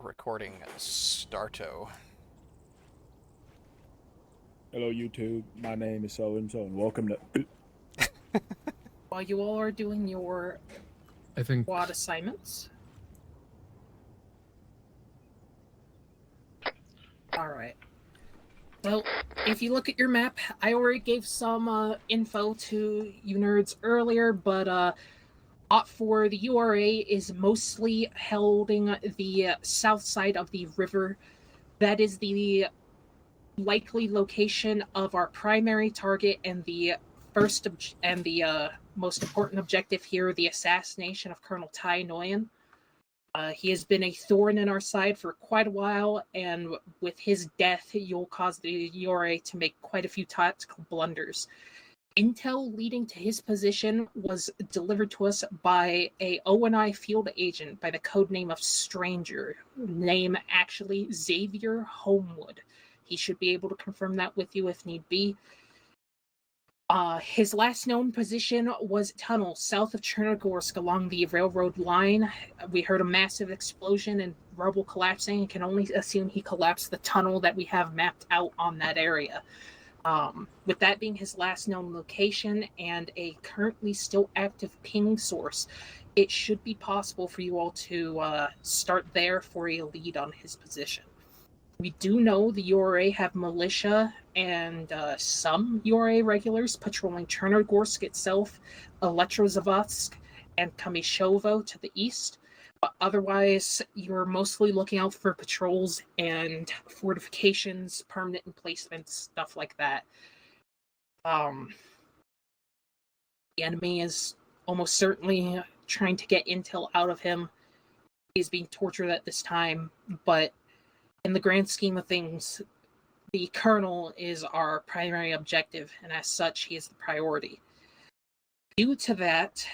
Recording starto. Hello, YouTube. My name is so-and-so, and welcome to... While you all are doing your I think quad assignments. Alright. Well, if you look at your map, I already gave some info to you nerds earlier, but Ot 4, the URA is mostly holding the south side of the river. That is the likely location of our primary target and the most important objective here, the assassination of Colonel Tai Nguyen. He has been a thorn in our side for quite a while, and with his death, you'll cause the URA to make quite a few tactical blunders. Intel leading to his position was delivered to us by a ONI field agent by the codename of Stranger, name actually Xavier Homewood. He should be able to confirm that with you if need be. His last known position was tunnel south of Chernogorsk along the railroad line. We heard a massive explosion and rubble collapsing and can only assume he collapsed the tunnel that we have mapped out on that area. With that being his last known location and a currently still active ping source, it should be possible for you all to start there for a lead on his position. We do know the URA have militia and some URA regulars patrolling Chernogorsk itself, Elektrozavodsk, and Kamishovo to the east. But otherwise, you're mostly looking out for patrols and fortifications, permanent emplacements, stuff like that. The enemy is almost certainly trying to get intel out of him. He's being tortured at this time, but in the grand scheme of things, the colonel is our primary objective, and as such, he is the priority. Due to that,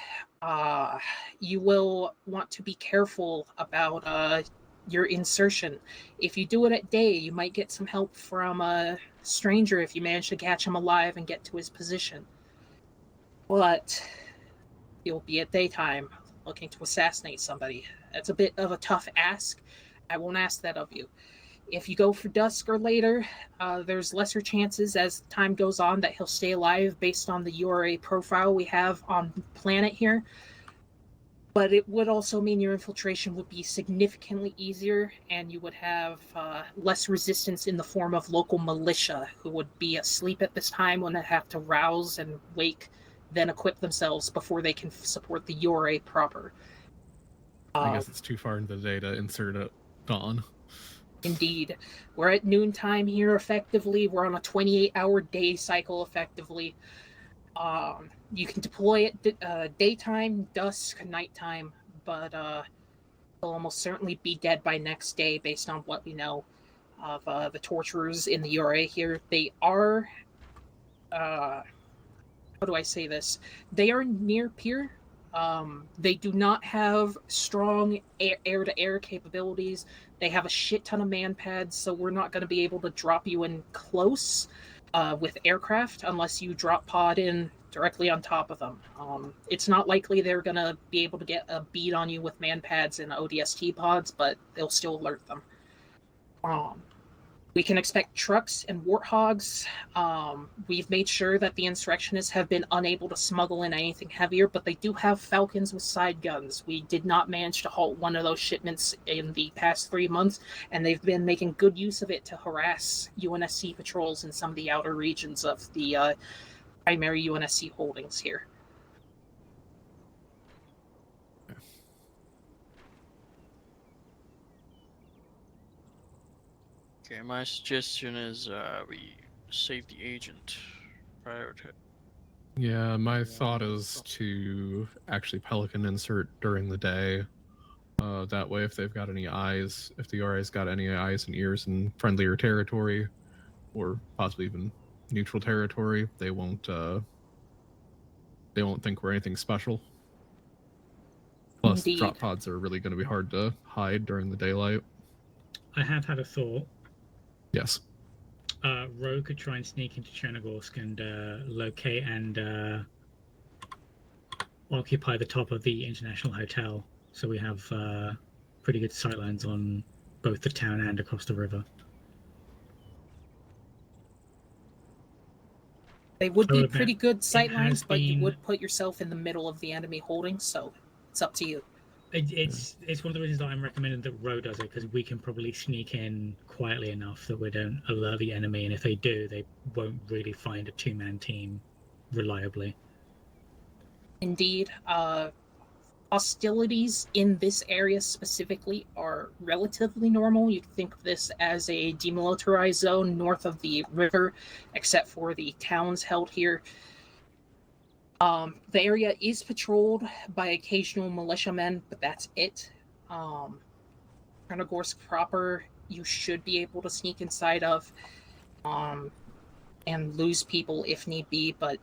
you will want to be careful about your insertion. If you do it at day, you might get some help from a stranger if you manage to catch him alive and get to his position. But you'll be at daytime looking to assassinate somebody. That's a bit of a tough ask. I won't ask that of you. If you go for dusk or later, there's lesser chances as time goes on that he'll stay alive based on the URA profile we have on the planet here. But it would also mean your infiltration would be significantly easier, and you would have less resistance in the form of local militia who would be asleep at this time when they have to rouse and wake, then equip themselves before they can support the URA proper. I guess it's too far into the day to insert at dawn. Indeed. We're at noontime here effectively. We're on a 28-hour day cycle effectively. You can deploy it daytime, dusk, nighttime, but they'll almost certainly be dead by next day based on what we know of the torturers in the URA here. They are... how do I say this? They are near peer. They do not have strong air-to-air capabilities. They have a shit ton of man-pads, so we're not going to be able to drop you in close with aircraft unless you drop pod in directly on top of them. It's not likely they're going to be able to get a bead on you with man-pads and ODST pods, but they'll still alert them. We can expect trucks and warthogs. We've made sure that the insurrectionists have been unable to smuggle in anything heavier, but they do have Falcons with side guns. We did not manage to halt one of those shipments in the past 3 months, and they've been making good use of it to harass UNSC patrols in some of the outer regions of the primary UNSC holdings here. Okay, my suggestion is we save the agent prior to... Yeah, my thought is to actually Pelican insert during the day. That way, if they've got any eyes, if the RA's got any eyes and ears in friendlier territory, or possibly even neutral territory, they won't think we're anything special. Plus, Indeed. drop pods are really going to be hard to hide during the daylight. I have had a thought. Yes. Rogue could try and sneak into Chernogorsk and locate and occupy the top of the International Hotel, so we have pretty good sightlines on both the town and across the river. They would I be will admit, pretty good sight lines, has but you been- would put yourself in the middle of the enemy holding, so it's up to you. It's one of the reasons that I'm recommending that Ro does it, because we can probably sneak in quietly enough that we don't alert the enemy, and if they do, they won't really find a two-man team reliably. Indeed, hostilities in this area specifically are relatively normal. You can think of this as a demilitarized zone north of the river, except for the towns held here. The area is patrolled by occasional militiamen, but that's it. Chernogorsk proper, you should be able to sneak inside of, and lose people if need be, but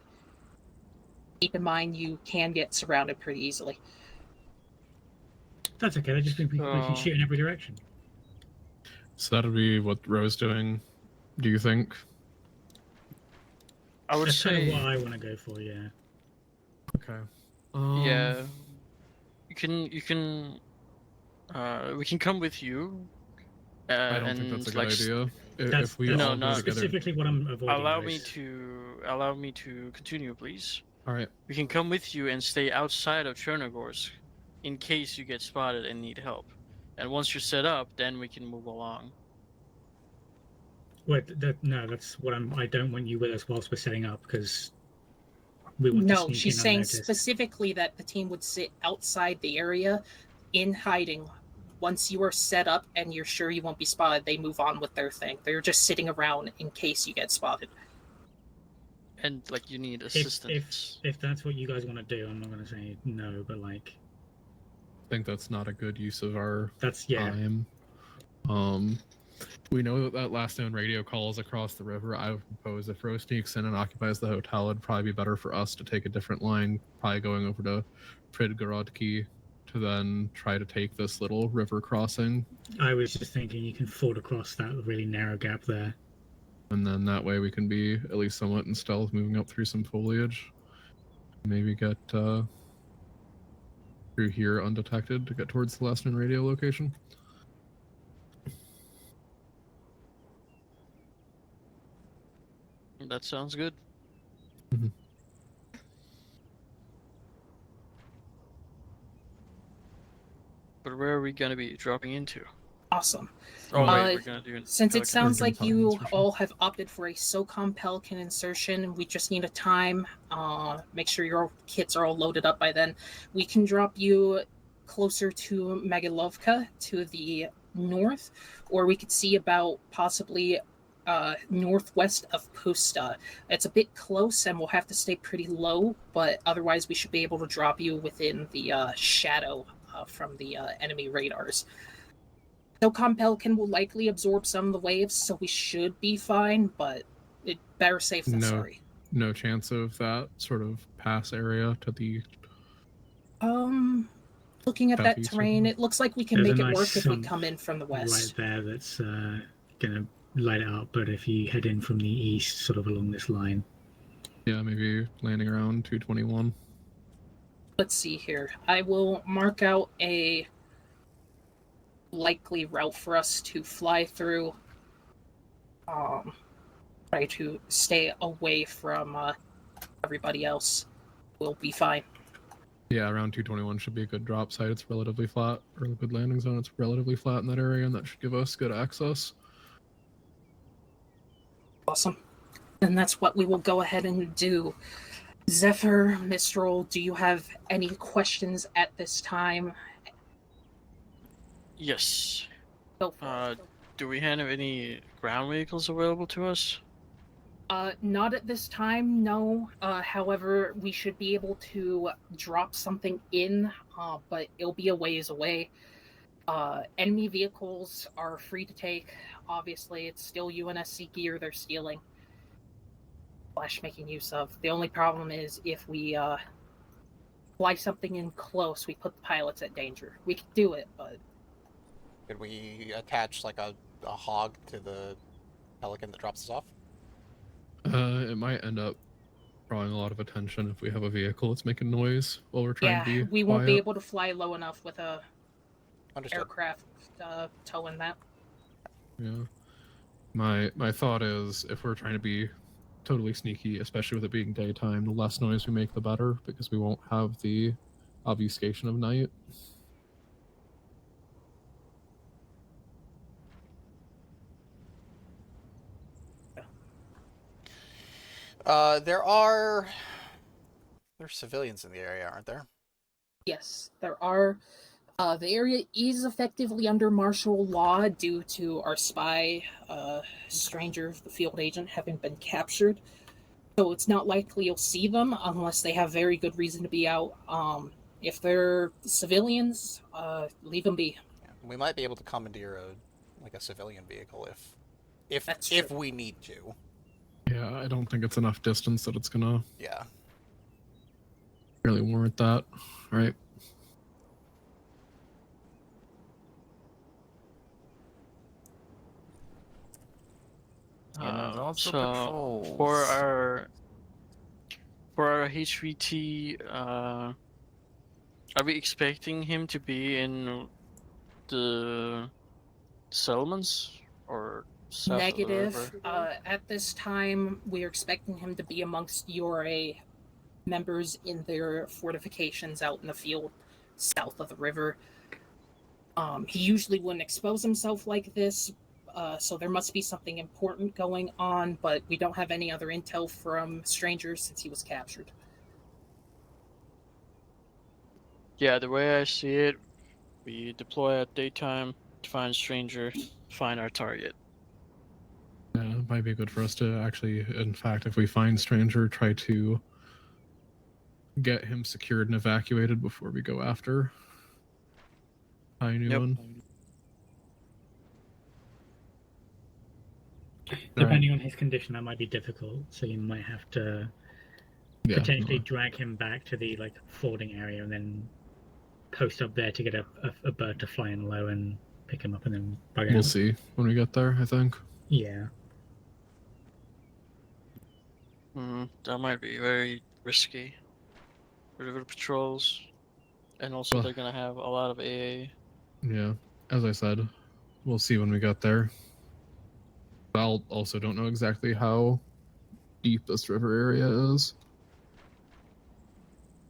keep in mind you can get surrounded pretty easily. That's okay. We can shoot in every direction. So that'll be what Ro's doing. Do you think? I would That's kind of say, what I want to go for. Yeah. Okay. yeah. You can we can come with you. I don't think that's a good idea. That's If we no, all not go together. specifically what I'm avoiding. allow guys. me to continue, please. All right. We can come with you and stay outside of Chernogorsk in case you get spotted and need help. And once you're set up, then we can move along. Wait, no, that's what I don't want you with us whilst we're setting up, because we want to No, sneak she's in saying unnoticed. specifically that the team would sit outside the area in hiding. Once you are set up and you're sure you won't be spotted, they move on with their thing. They're just sitting around in case you get spotted. And like you need assistance. If that's what you guys want to do, I'm not going to say no, but like I think that's not a good use of our that's time. We know that last known radio call is across the river. I would propose if Ro sneaks in and occupies the hotel, it'd probably be better for us to take a different line, probably going over to Pridgorodki, to then try to take this little river crossing. I was just thinking you can ford across that really narrow gap there. And then that way we can be at least somewhat in stealth, moving up through some foliage. Maybe get through here undetected to get towards the last known radio location. That sounds good. Mhm. But where are we going to be dropping into? Awesome. Oh, wait, Uh, we're going to do Since it Pelican. sounds like Pelican you insertion. all have opted for a SOCOM Pelican insertion, we just need a time. Make sure your kits are all loaded up by then. We can drop you closer to Megalovka to the north, or we could see about possibly northwest of Pusta. It's a bit close and we'll have to stay pretty low, but otherwise we should be able to drop you within the shadow from the enemy radars. SOCOM Pelican will likely absorb some of the waves, so we should be fine, but it better safe than No. sorry. No chance of that sort of pass area to the... Looking at that Southeast terrain, or- it looks like we can There's a make it nice work if we sump come in from the right west. there that's gonna light it up. But if you head in from the east, sort of along this line, Yeah, maybe landing around 221. Let's see here. I will mark out a likely route for us to fly through. Try to stay away from everybody else. We'll be fine. Yeah, around 221 should be a good drop site. It's relatively flat, or a good landing zone. It's relatively flat in that area, and that should give us good access. Awesome. And that's what we will go ahead and do. Zephyr, Mistral, do you have any questions at this time? Yes. Go for it. Do we have any ground vehicles available to us? Not at this time, no. However, we should be able to drop something in, but it'll be a ways away. Enemy vehicles are free to take. Obviously, it's still UNSC gear they're stealing. Slash making use of. The only problem is if we fly something in close, we put the pilots at danger. We could do it, but Could we attach like a hog to the Pelican that drops us off? It might end up drawing a lot of attention if we have a vehicle that's making noise while we're trying yeah, to be we won't be quiet. able to fly low enough with a Understood. aircraft towing that. Yeah. My thought is, if we're trying to be totally sneaky, especially with it being daytime, the less noise we make, the better, because we won't have the obfuscation of night. There's civilians in the area, aren't there? Yes, there are. The area is effectively under martial law due to our spy, Stranger, the field agent, having been captured. So it's not likely you'll see them unless they have very good reason to be out. If they're civilians, leave them be. Yeah. We might be able to commandeer a civilian vehicle if That's if true. we need to. Yeah, I don't think it's enough distance that it's gonna Yeah. really warrant that, right? And there's also So patrols. for our HVT, are we expecting him to be in the settlements or south of the Negative. river? At this time, we are expecting him to be amongst URA members in their fortifications out in the field south of the river. He usually wouldn't expose himself like this, so there must be something important going on, but we don't have any other intel from strangers since he was captured. Yeah, the way I see it, we deploy at daytime to find stranger, find our target. Yeah, it might be good for us to actually, in fact, if we find Stranger, try to get him secured and evacuated before we go after anyone. Depending on his condition, that might be difficult. So you might have to potentially drag him back to the fording area and then post up there to get a bird to fly in low and pick him up and then bug out. We'll see when we get there, I think. Yeah. That might be very risky. River patrols, and also they're gonna have a lot of AA. Yeah, as I said, we'll see when we get there. I also don't know exactly how deep this river area is.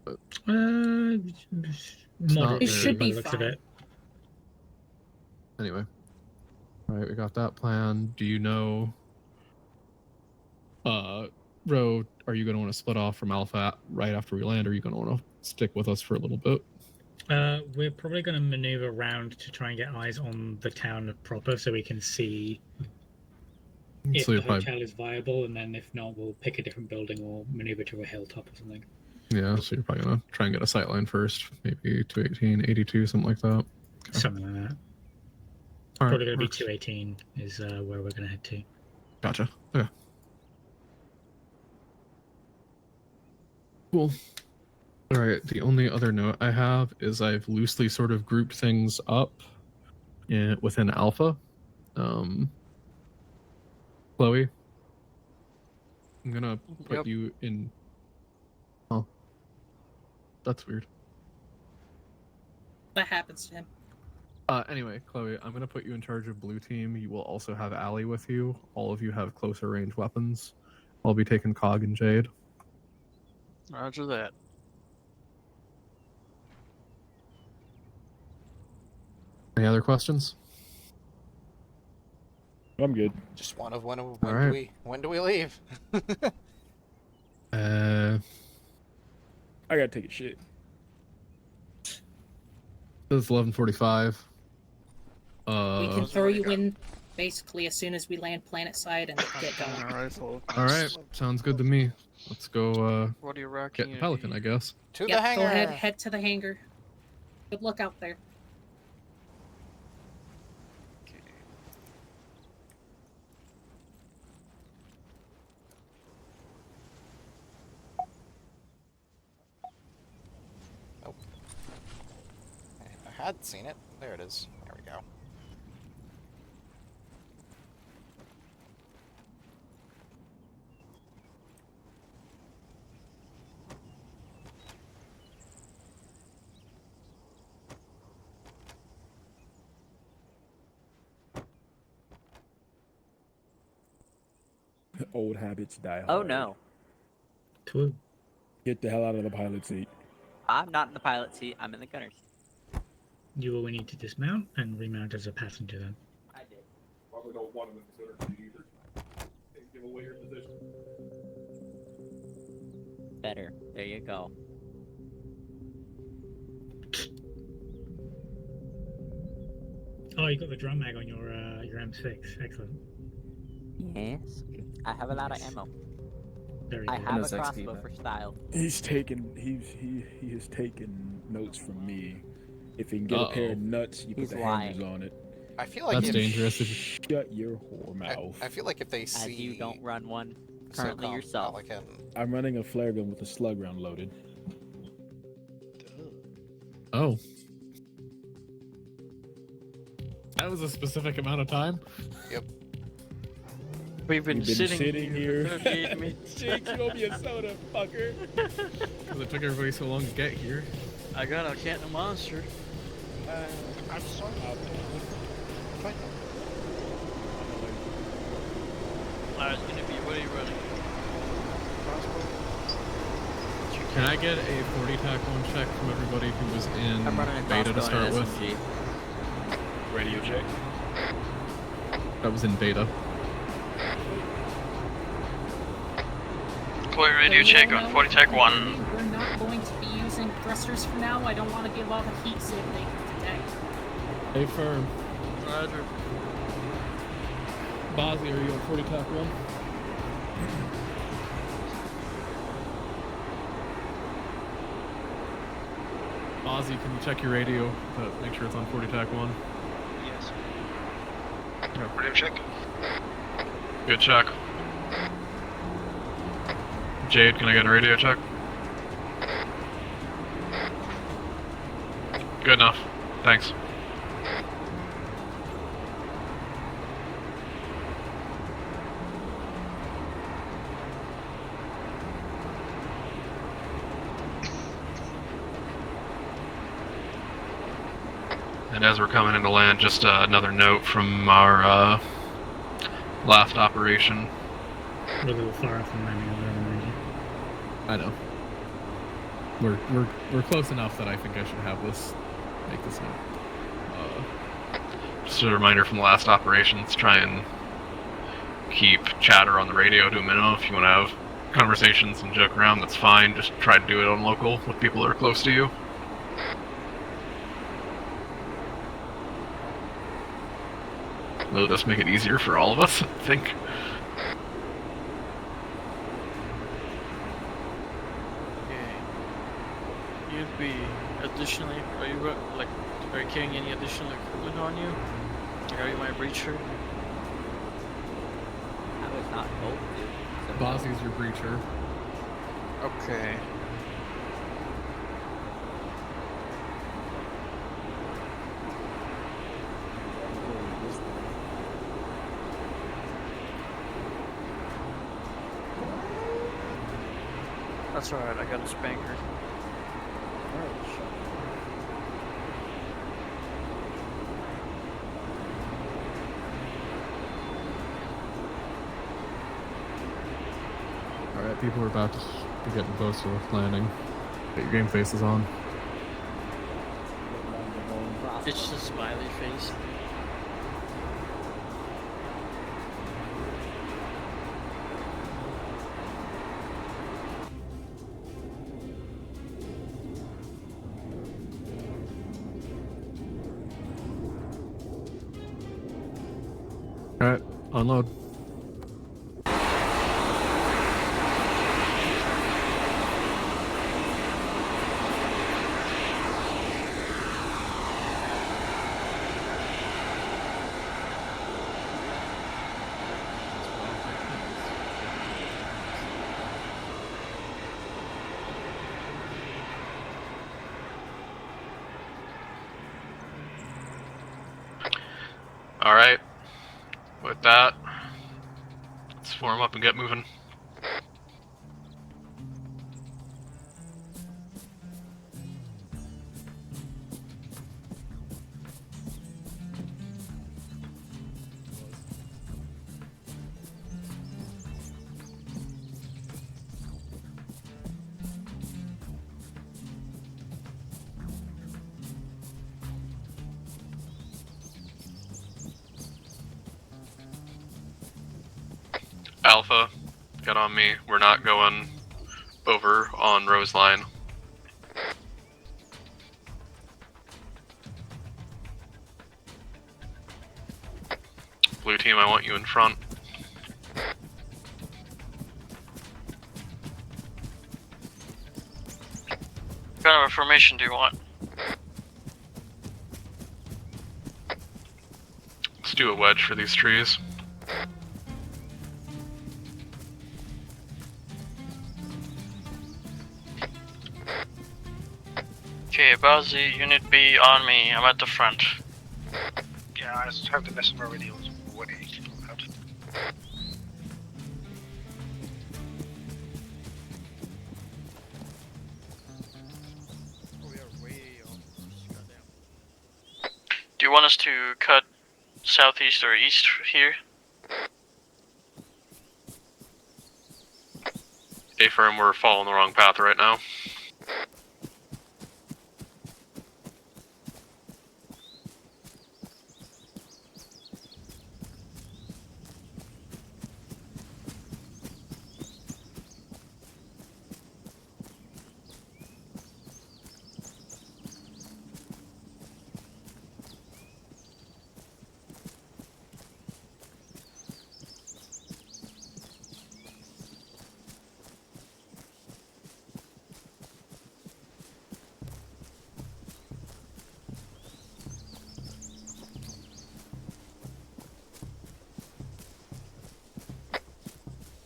But moderate. It should be looks fine. of it. Anyway, all right, we got that plan. Do you know, Ro, are you going to want to split off from Alpha right after we land, or are you going to want to stick with us for a little bit? We're probably going to maneuver around to try and get eyes on the town proper so we can see if the hotel is viable, and then if not, we'll pick a different building or maneuver to a hilltop or something. Yeah, so you're probably going to try and get a sight line first, maybe 218, 82, something like that. Okay. Something like that. All probably right, going to be 218 is where we're going to head to. Gotcha. Okay. Cool. All right, the only other note I have is I've loosely sort of grouped things up within Alpha. Chloe, I'm gonna put you in. Oh, that's weird. That happens to him. Anyway, Chloe, I'm gonna put you in charge of blue team. You will also have Allie with you. All of you have closer range weapons. I'll be taking Cog and Jade. Roger that. Any other questions? I'm good. Just one of when do we leave? I gotta take a shit. It's 11:45. We can throw you in basically as soon as we land planet side and get going. All right, sounds good to me. Let's go. What are you rocking? Get the Pelican, I guess. To the hangar. Go ahead, head to the hangar. Good luck out there. I had seen it. There it is. There we go. Old habits die hard. Oh no, True. Get the hell out of the pilot seat. I'm not in the pilot seat. I'm in the gunner seat. You will need to dismount and remount as a passenger then. I did. Probably don't want him in the center seat either. Give away your position. Better. There you go. Oh, you got the drum mag on your M6. Excellent. Yes. I have a lot of ammo. Very I good. have a MSX crossbow feedback. for style. He has taken notes from me. If he can get a pair of nuts, you He's put the hangers lying. on it. I feel like That's if, dangerous. Shut your whore mouth. I feel like if they As see you don't run one currently SOCOM yourself. Pelican, I'm running a flare gun with a slug round loaded. Oh. That was a specific amount of time. We've been, You've been sitting here. for 38 minutes. Jake, you owe me a soda, fucker. Because it took everybody so long to get here. I got a can of Monster. I'm sorry. It's gonna be, what are you running? Crossbow? Can I get a 40 tack 1 check from everybody who was in I'm running a beta to crossbow and start an with? SMG. Radio check. That was in beta. Deploy radio Well, check no, on 40 tech 1. We're not going to be using thrusters for now. I don't want to give off a heat save later today. Hey, firm. Roger. Bozzy, are you on 40 tack 1? Ozzy, can you check your radio to make sure it's on 40 tack 1? Yes. Radio check. Good check. Jade, can I get a radio check? Good enough. Thanks. And as we're coming into land, just another note from our last operation. We're a little far off from landing on the remind you. I know. We're close enough that I think I should have this make this note. Just a reminder from the last operation, let's try and keep chatter on the radio to a minimum. If you want to have conversations and joke around, that's fine. Just try to do it on local with people that are close to you. Will this make it easier for all of us, I think? Okay. You'd be additionally, are you carrying any additional equipment on you? Like, are you my breacher? I was not told to. So Bozzy's your breacher. Okay. That's alright, I got a spanker. Alright, people are about to be getting close to landing. Get your game faces on. It's just a smiley face. Alright, unload. Alright. With that, let's form up and get moving. Alpha, get on me. We're not going over on Rose Line. Blue team, I want you in front. What kind of information do you want? Let's do a wedge for these trees. Okay, Bazzi, Unit B on me. I'm at the front. Yeah, I just have the messenger radios way out. We are way off. Goddamn. Do you want us to cut southeast or east here? A-firm, we're following the wrong path right now.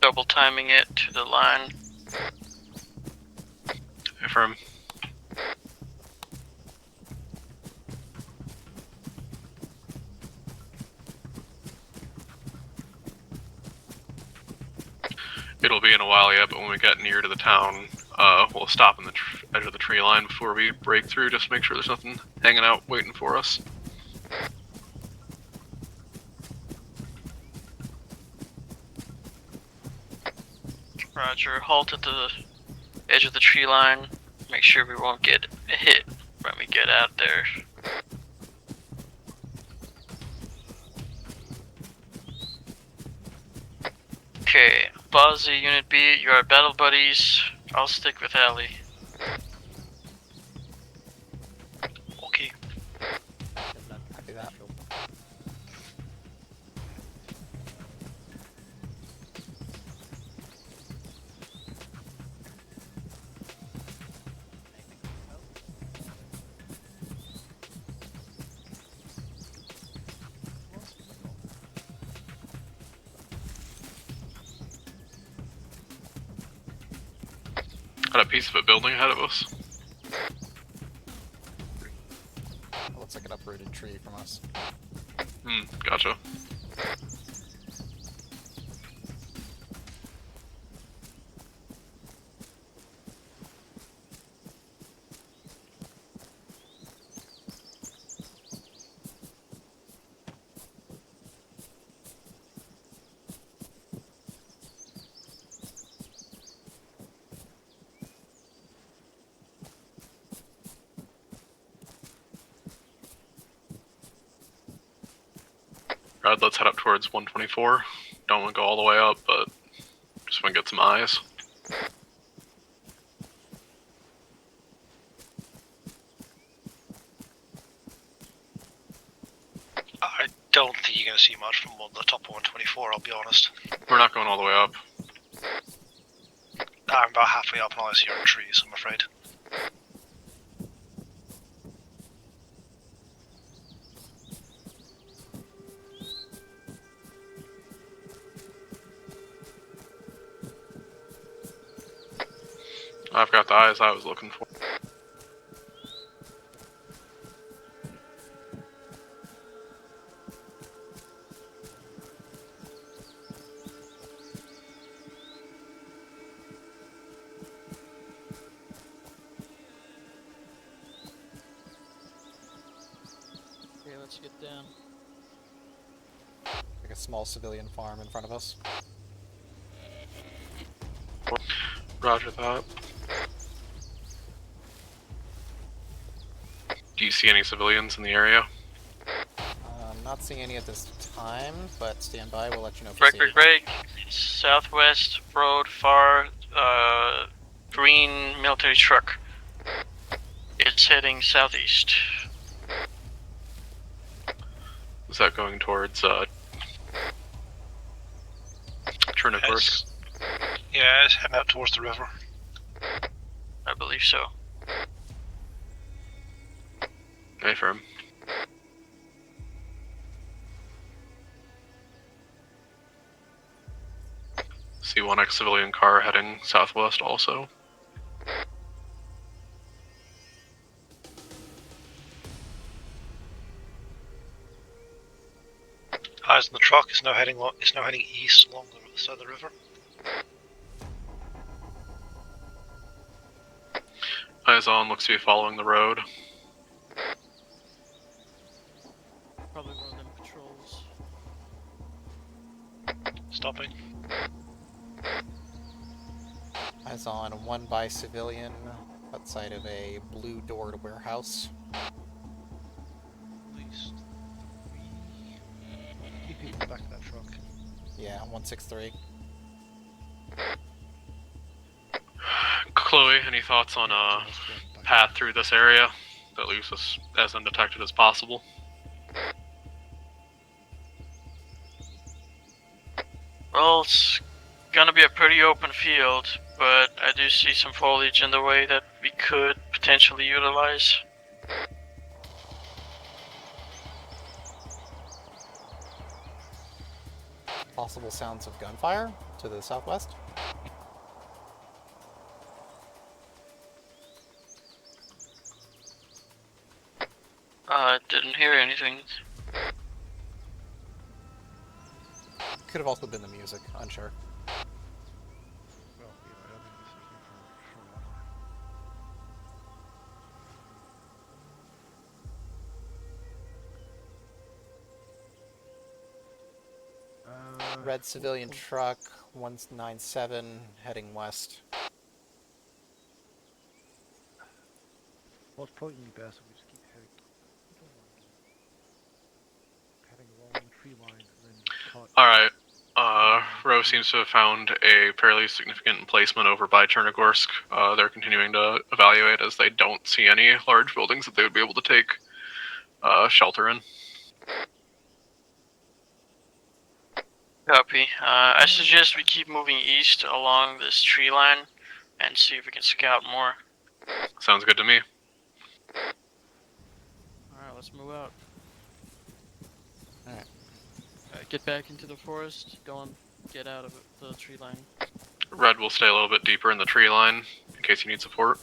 Double timing it to the line. A-firm. It'll be in a while yet, but when we get near to the town, we'll stop in the edge of the tree line before we break through, just to make sure there's nothing hanging out waiting for us. Roger, halt at the edge of the tree line. Make sure we won't get hit when we get out there. Okay, Bazzi, Unit B, you are battle buddies. I'll stick with Ali. Okay. Copy that. Got a piece of a building ahead of us. It looks like an uprooted tree from us. Gotcha. Alright, let's head up towards 124. Don't want to go all the way up, but just want to get some eyes. I don't think you're going to see much from the top of 124, I'll be honest. We're not going all the way up. I'm about halfway up and all I see are trees, I'm afraid. I've got the eyes I was looking for. Okay, let's get down. Like a small civilian farm in front of us. Roger that. Do you see any civilians in the area? Not Not seeing any at this time, but stand by. We'll let you know. Break. Southwest road, far, green military truck. It's heading southeast. Is that going towards Chernogorsk? Yeah, it's heading out towards the river. I believe so. Affirm. See 1X civilian car heading southwest also. Eyes on the truck. It's now heading east along the side of the river. Eyes on, looks to be following the road. Probably one of them patrols. Stopping. Eyes on 1 by civilian outside of a blue doored warehouse. At least 3 people back of that truck. Yeah, 163. Chloe, any thoughts on a path through this area that leaves us as undetected as possible? Well, it's gonna be a pretty open field, but I do see some foliage in the way that we could potentially utilize. Possible sounds of gunfire to the southwest. Didn't hear anything. Could have also been the music, unsure. Well, you know, I don't think this is here for long. Red civilian truck, 197, heading west. What's probably best if we just keep heading along the tree line and then cut. Alright, Roe seems to have found a fairly significant emplacement over by Chernogorsk. They're continuing to evaluate as they don't see any large buildings that they would be able to take shelter in. Copy. I suggest we keep moving east along this tree line and see if we can scout more. Sounds good to me. Alright, let's move out. Alright. Get back into the forest. Don't get out of the tree line. Red will stay a little bit deeper in the tree line in case you need support.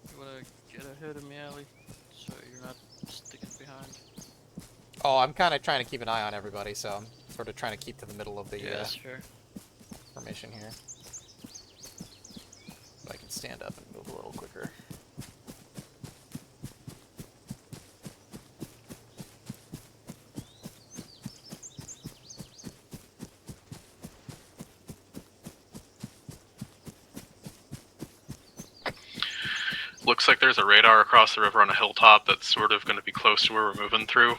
You wanna get ahead of me, Ali? So you're not sticking behind. Oh, I'm kind of trying to keep an eye on everybody, so I'm sort of trying to keep to the middle of the That's fair. formation here. But I can stand up and move a little quicker. Looks like there's a radar across the river on a hilltop that's sort of going to be close to where we're moving through.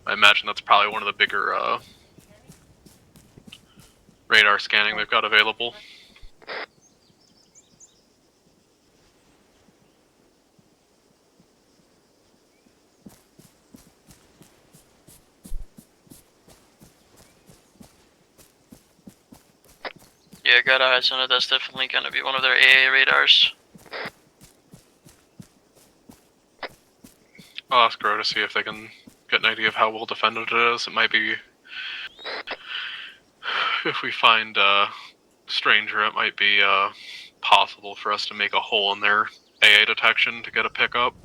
I imagine that's probably one of the bigger radar scanning they've got available. Yeah, got eyes on it. That's definitely gonna be one of their AA radars. I'll ask Ro to see if they can get an idea of how well defended it is. It might be... If we find a stranger, it might be possible for us to make a hole in their AA detection to get a pickup.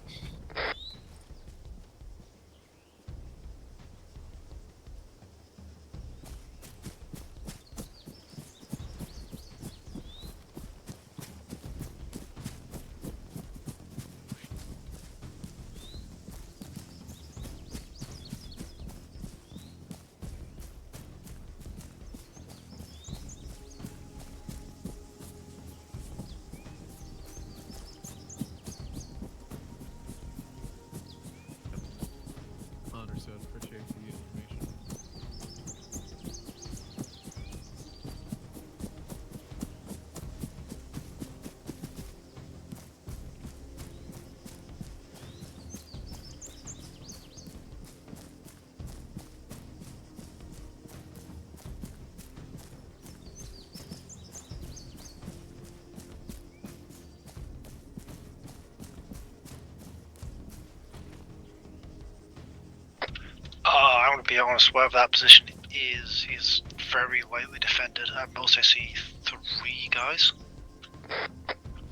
be honest, wherever that position is very lightly defended. At most I see 3 guys.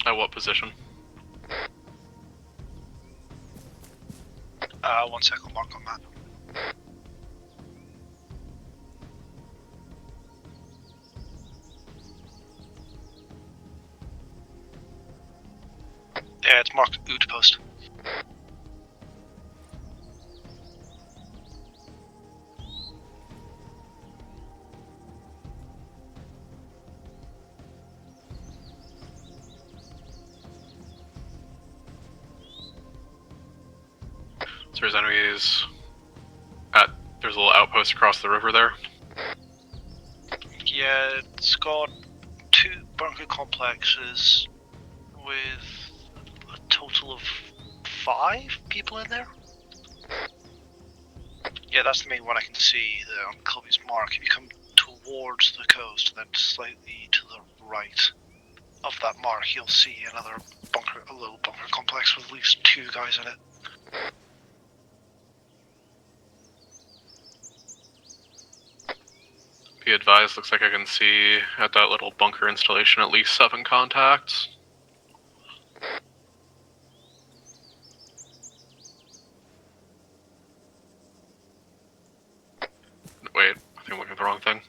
At what position? 1 second, mark on map. Yeah, it's marked outpost. So there's enemies there's a little outpost across the river there. Yeah, it's got 2 bunker complexes with a total of 5 people in there. Yeah, that's the main one I can see there on Colby's mark. If you come towards the coast, then slightly to the right of that mark, you'll see another bunker, a little bunker complex with at least 2 guys in it. Be advised, looks like I can see at that little bunker installation at least 7 contacts. Wait, I think I'm looking at the wrong thing.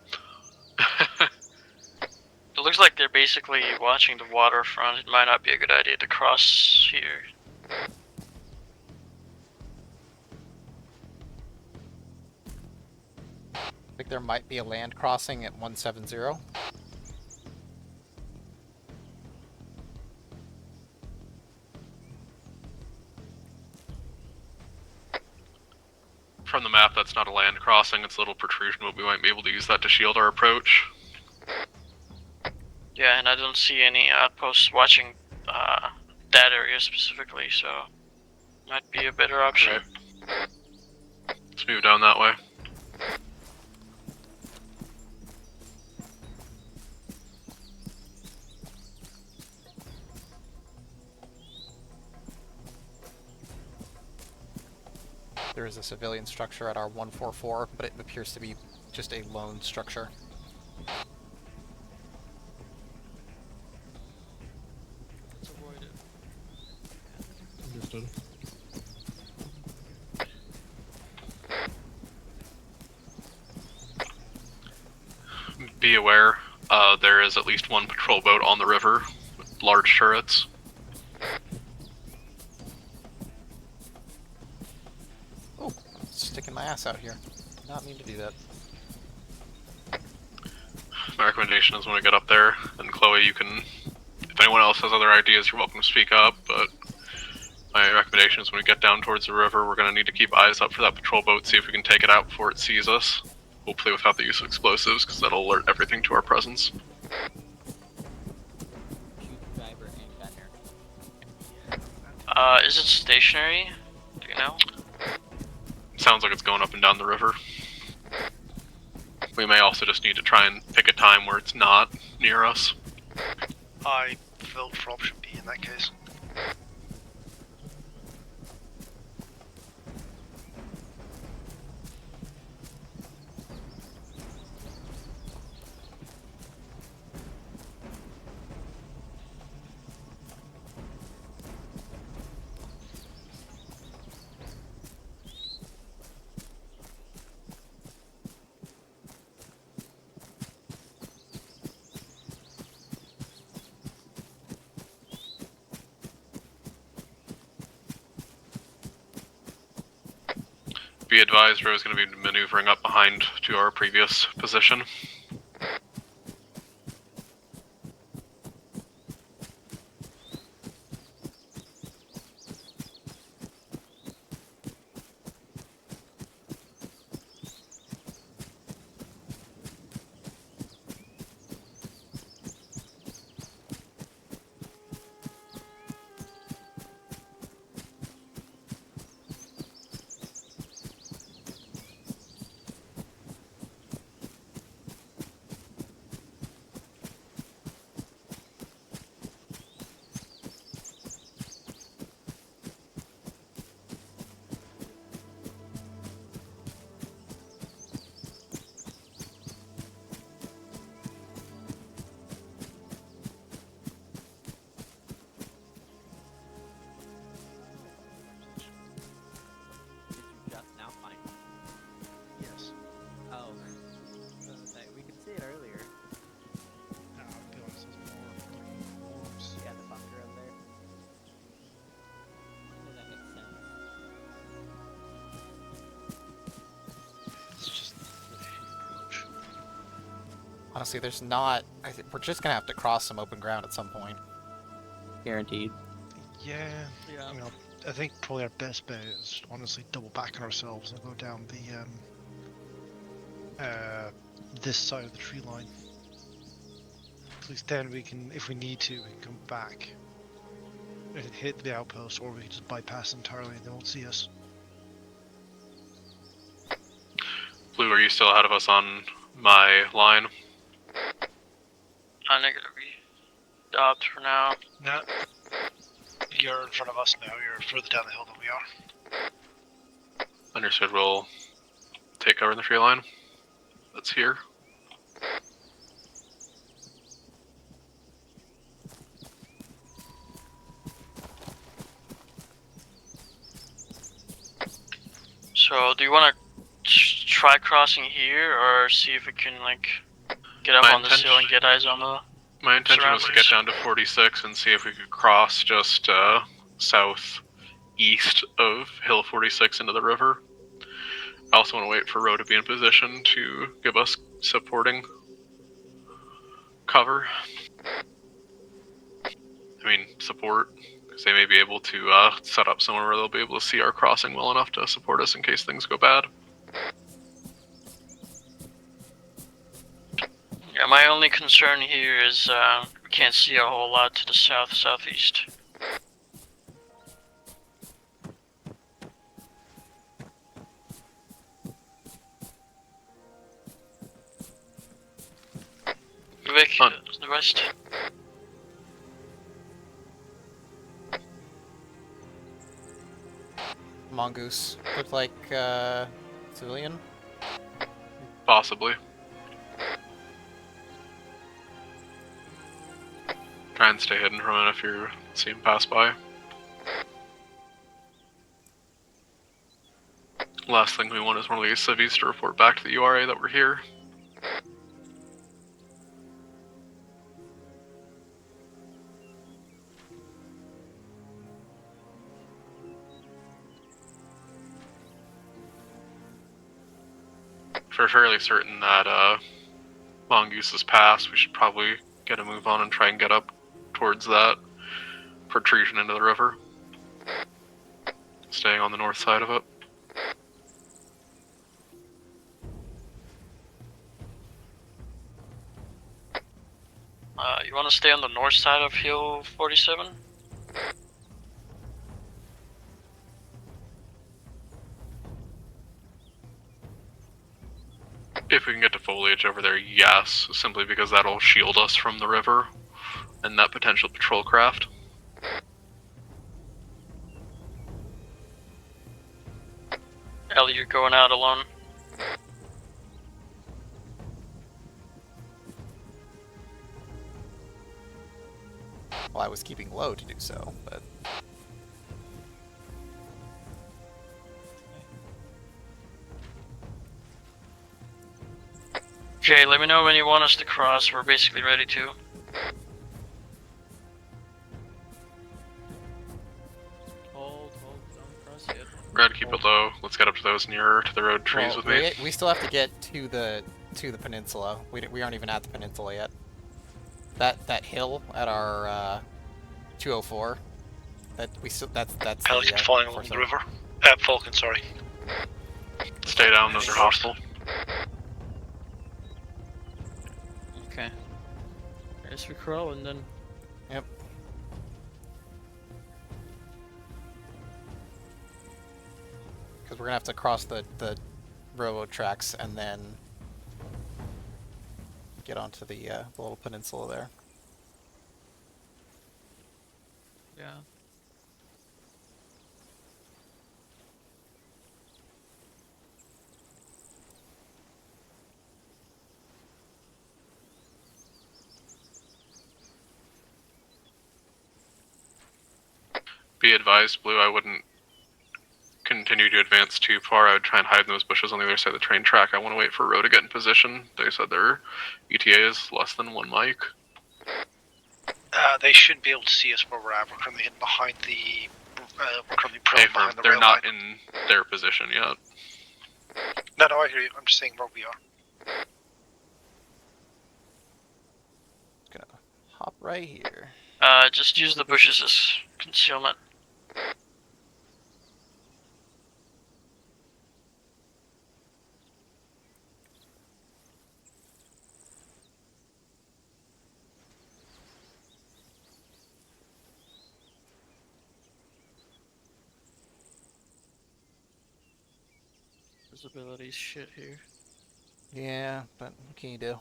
It looks like they're basically watching the waterfront. It might not be a good idea to cross here. I think there might be a land crossing at 170. From the map, that's not a land crossing, it's a little protrusion, but we might be able to use that to shield our approach. Yeah, and I don't see any outposts watching that area specifically, so might be a better option. Right. Let's move down that way. There is a civilian structure at our 144, but it appears to be just a lone structure. Let's avoid it. Understood. Be aware, there is at least 1 patrol boat on the river with large turrets. Oh, sticking my ass out here. Did not mean to do that. My recommendation is when we get up there, and Chloe, you can, if anyone else has other ideas, you're welcome to speak up, but my recommendation is when we get down towards the river, we're going to need to keep eyes up for that patrol boat, see if we can take it out before it sees us. Hopefully without the use of explosives, because that'll alert everything to our presence. Driver and gunner. Is it stationary? Do you know? Sounds like it's going up and down the river. We may also just need to try and pick a time where it's not near us. I vote for option B in that case. Be advised, Rose is going to be maneuvering up behind to our previous position. Honestly, there's not... we're just gonna have to cross some open ground at some point. Guaranteed. Yeah. Yeah. I mean, I think probably our best bet is honestly double back on ourselves and go down the this side of the tree line. At least then we can, if we need to, we can come back and hit the outpost, or we can just bypass entirely and they won't see us. Blue, are you still ahead of us on my line? I'm not gonna be stopped for now. No. You're in front of us now, you're further down the hill than we are. Understood. We'll take cover in the tree line. That's here. So, do you want to try crossing here, or see if we can, like, get up My on this hill and get eyes on the... My intention was to get surroundings? down to 46 and see if we could cross just southeast of Hill 46 into the river. I also want to wait for Ro to be in position to give us supporting cover. I mean, support, because they may be able to set up somewhere where they'll be able to see our crossing well enough to support us in case things go bad. Yeah, my only concern here is we can't see a whole lot to the southeast. Vivek, the rest. Mongoose look like civilian. Possibly. Try and stay hidden from it if you see him pass by. Last thing we want is one of these civvies to report back to the URA that we're here. If we're fairly certain that Mongoose has passed, we should probably get a move on and try and get up towards that protrusion into the river. Staying on the north side of it. You want to stay on the north side of Hill 47? If we can get to foliage over there, yes, simply because that'll shield us from the river and that potential patrol craft. Ellie, you're going out alone. Well, I was keeping low to do so, but... Okay, let me know when you want us to cross. We're basically ready to. Hold, don't cross yet. We're gonna keep it low. Let's get up to those nearer to the road trees well, with me. we still have to get to the peninsula. We aren't even at the peninsula yet. That hill at our 204. That's Pelican the, flying along the 47. river. Falcon, sorry. Stay down, those are hostile. Okay. There's we crawl and then... Yep. Because we're gonna have to cross the railroad tracks and then get onto the little peninsula there. Yeah. Be advised, Blue, I wouldn't continue to advance too far. I would try and hide in those bushes on the other side of the train track. I want to wait for Ro to get in position. They said their ETA is less than 1 mic. They shouldn't be able to see us where we're at. We're currently hidden behind the. We're currently prone behind the They're rail not line. in their position yet. No, I hear you. I'm just saying where we are. Right here. Just use the bushes as concealment. Visibility's shit here. Yeah, but what can you do?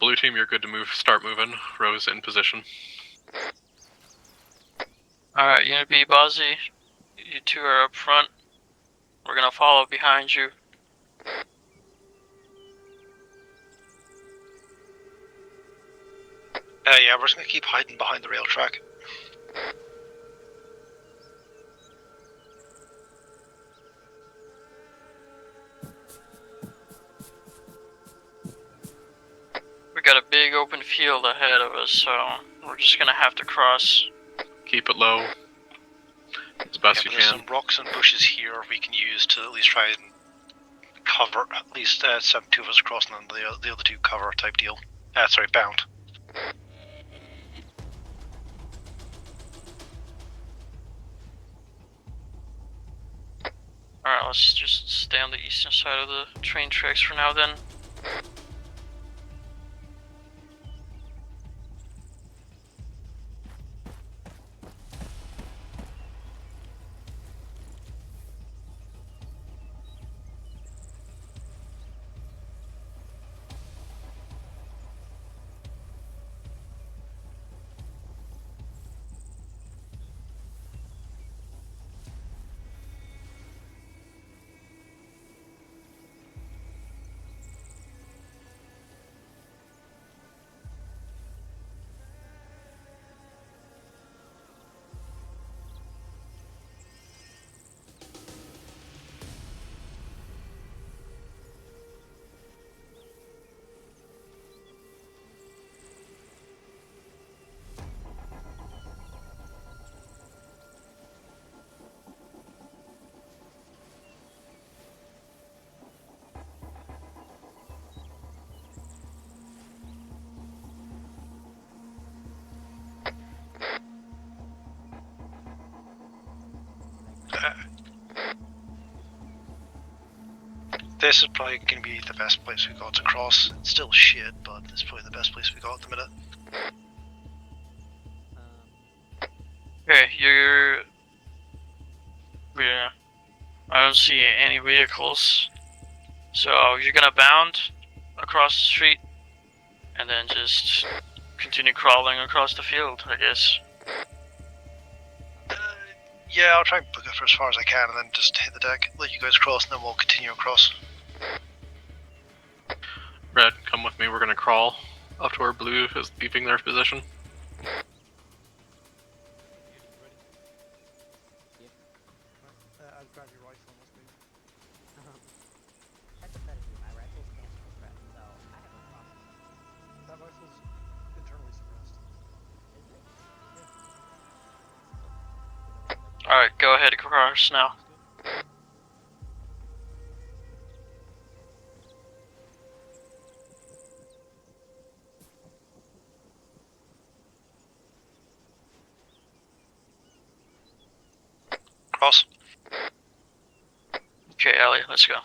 Blue team, you're good to move. Start moving. Rose in position. Alright, Unit B, Bozzy, you two are up front. We're gonna follow behind you. Yeah, we're just gonna keep hiding behind the rail track. We got a big open field ahead of us, so we're just gonna have to cross. Keep it low as best you There's can. some rocks and bushes here we can use to at least try and cover, at least send two of us across and then the other two cover type deal. Sorry, bound. Alright, let's just stay on the eastern side of the train tracks for now then. This is probably going to be the best place we got to cross. It's still shit, but it's probably the best place we got at the minute. Okay, yeah, I don't see any vehicles. So you're gonna bound across the street and then just continue crawling across the field, I guess. Yeah, I'll try and book it for as far as I can and then just hit the deck, let you guys cross, and then we'll continue across. Red, come with me. We're gonna crawl up to where blue is leaving their position. I'll grab your rifle and let's move. That's a better thing. My rifle's cancer suppressed, so I have no problem. That rifle's internally suppressed. Is it? Alright, go ahead, cross now. Cross. Okay, Ellie, let's go.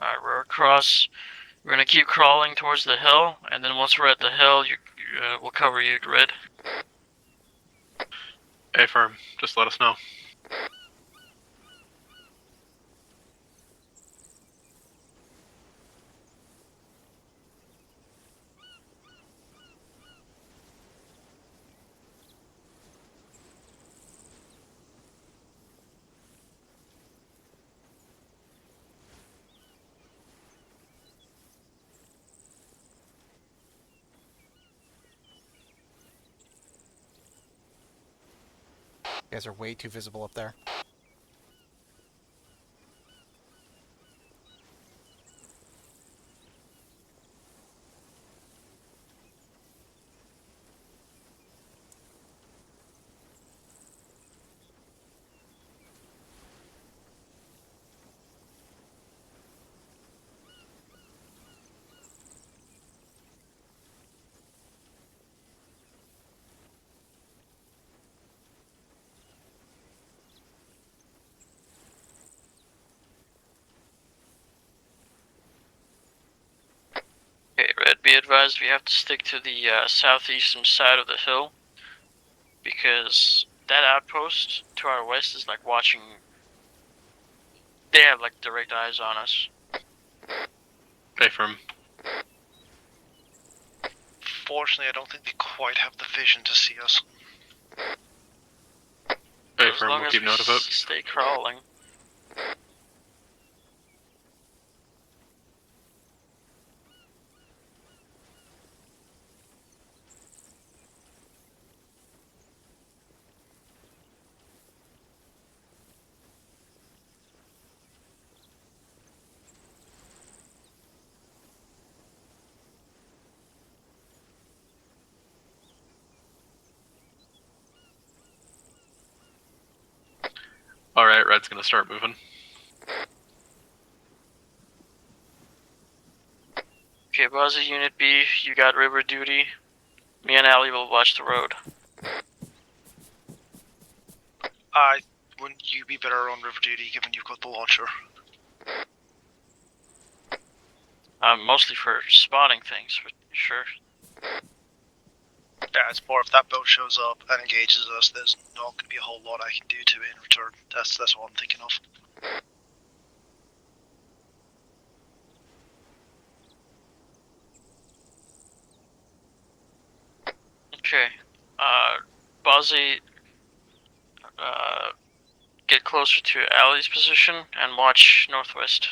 Alright, we're across. We're gonna keep crawling towards the hill, and then once we're at the hill, we'll cover you, Red. Affirm. Just let us know. You guys are way too visible up there. Okay, Red, be advised we have to stick to the southeastern side of the hill because that outpost to our west is like watching. They have like direct eyes on us. Affirm. Fortunately, I don't think they quite have the vision to see us. As Affirm, long we'll as keep we note of it. stay crawling. Alright, Red's gonna start moving. Okay, Buzzy, Unit B, you got river duty. Me and Allie will watch the road. Wouldn't you be better on river duty given you've got the launcher? Mostly for spotting things, but sure. Yeah, it's more if that boat shows up and engages us, there's not going to be a whole lot I can do to it in return. That's what I'm thinking of. Okay. Buzzy, get closer to Allie's position and watch northwest.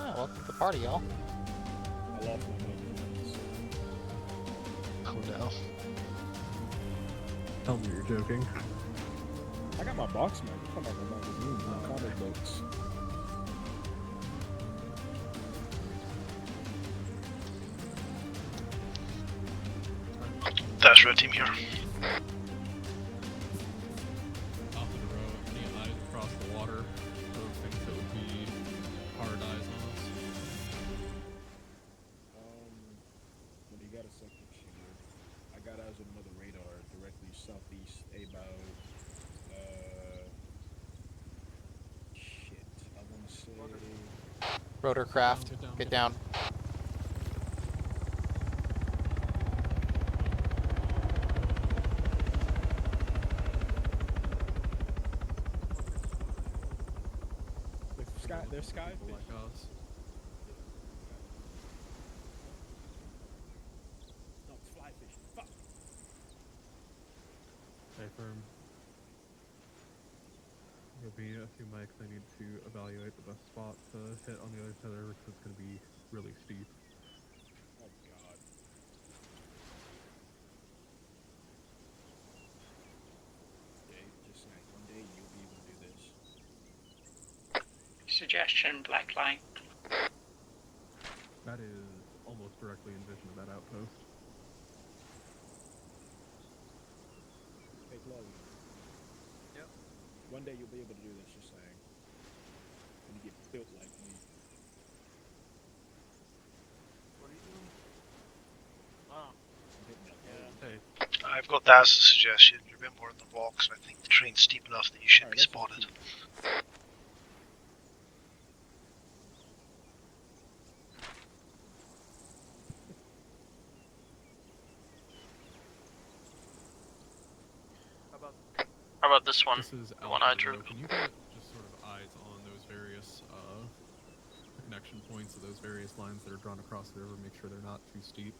Oh, welcome to the party, y'all. I lost my magazines. Oh no. Tell me you're joking. I got my box mag. I'm talking about my magazines and comic books. That's red team here. Top of the road, any eyes across the water, those things that would be hard eyes on us. When you got a second here, I got eyes on another radar directly southeast about shit. I want to say Rotorcraft, get down. They're sky People fish. like us. No, it's fly fish. Fuck. Stay firm. There'll be a few mics I need to evaluate the best spot to hit on the other side of the river because it's going to be really steep. Oh god. Dave, just saying, one day you'll be able to do this. Suggestion, black line. That is almost directly in vision of that outpost. Hey, Chloe. Yep. One day you'll be able to do this, just saying. When you get built like me. What are you doing? Oh. I'm hitting that Yeah. load. Hey, I've got that as a suggestion. You're a bit more in the rocks, and I think the terrain's steep enough that you should Alright, be that's not spotted. cheap. How about this one? this is The Alpha one I to drew. Row. Can you get just sort of eyes on those various connection points of those various lines that are drawn across the river? Make sure they're not too steep.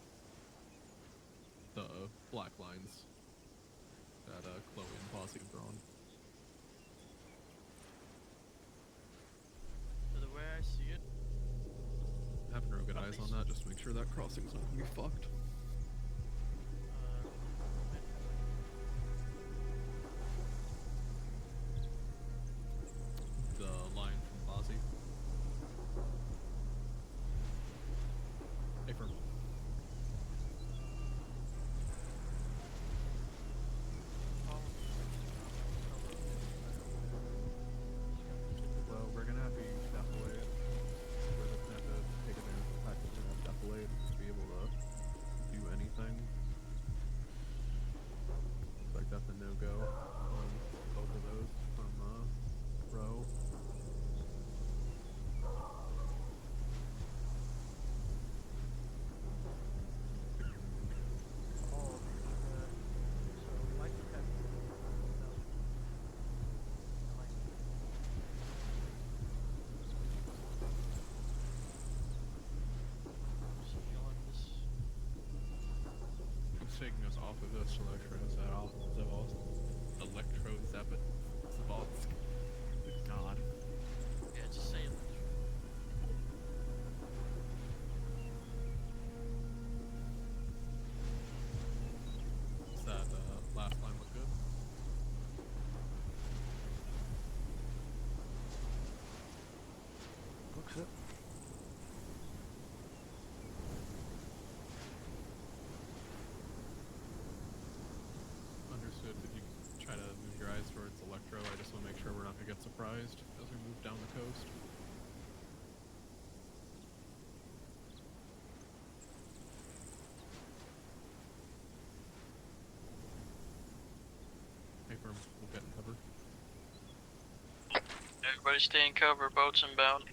The black lines that Chloe and Posse have drawn. So the way I see it, Having real good eyes on that, just to make sure that crossing's not gonna be fucked. The line from Posse. Hey, firm. Well, we're gonna have to defilade. We're just gonna have to take advantage of the fact that we're gonna defilade to be able to do anything. Looks like that's a no-go on both of those from Row. It's taking us off of this Zavolsk. Good God. yeah, just say it. Does that last line look good? Looks it. Understood. If you try to move your eyes towards Electro, I just want to make sure we're not going to get surprised as we move down the coast. Hey, firm. We'll get in cover. Everybody stay in cover, boats inbound.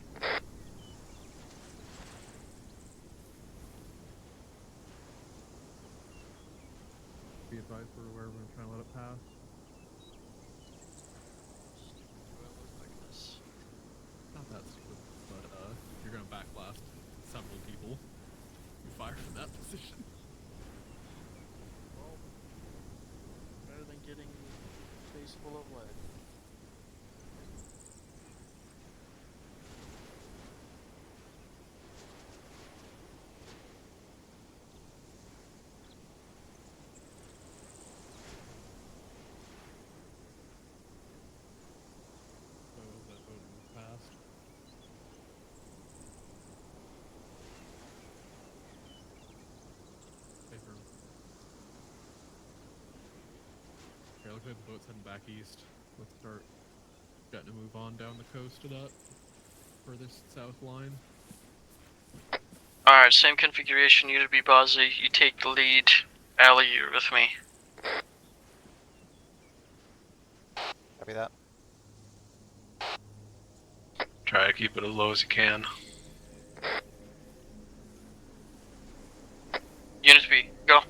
Be advised for where we're going to try and let it pass. Not that stupid, but you're going to backblast several people. You fire from that position. Well, better than getting face full of lead. So that vote moved past. Hey, firm. Okay, looks like the boat's heading back east. Let's start getting to move on down the coast to that furthest south line. Alright, same configuration, you to be Bozzy. You take the lead. Allie, you're with me. Copy that. Try to keep it as low as you can. Unit B, go.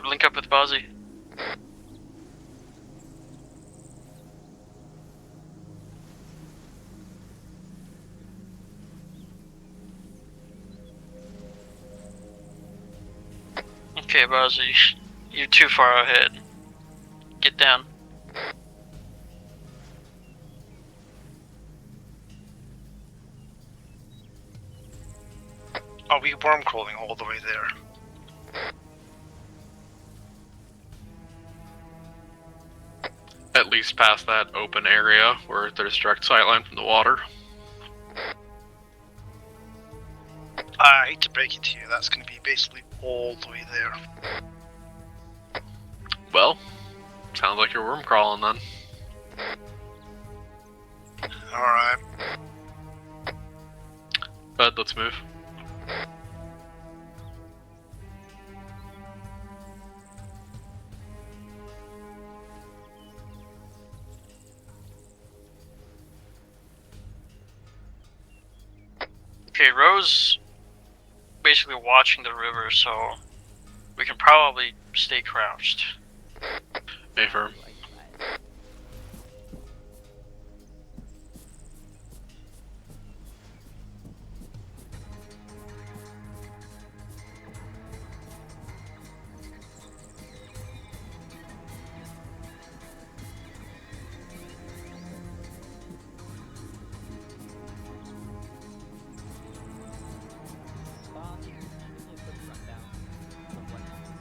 Link up with Bozzy. Okay, Bozzy, you're too far ahead. Get down. Are we worm crawling all the way there? At least past that open area where there's direct sightline from the water. I hate to break it to you, that's going to be basically all the way there. Well, sounds like you're worm crawling then. Alright. But let's move. Okay, Rose basically watching the river, so we can probably stay crouched. Affirm. Bob, give me a quick rundown of what happened.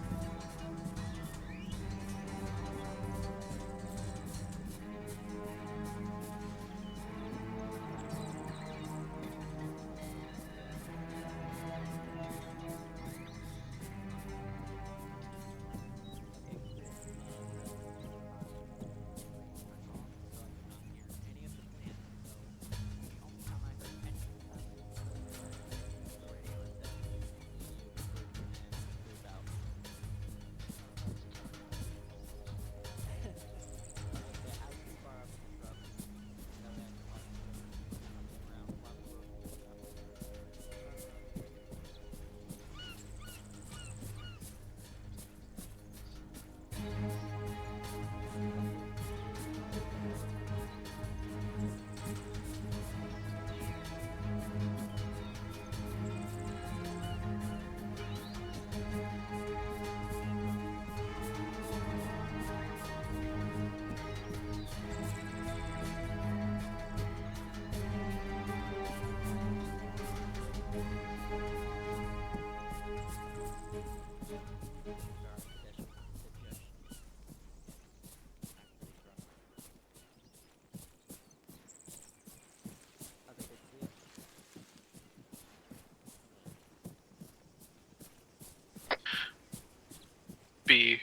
B.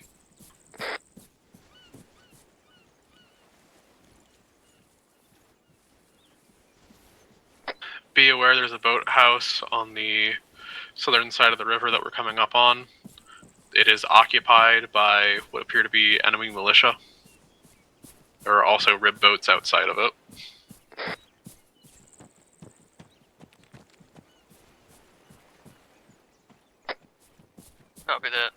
Be aware there's a boathouse on the southern side of the river that we're coming up on. It is occupied by what appear to be enemy militia. There are also rib boats outside of it. Copy that.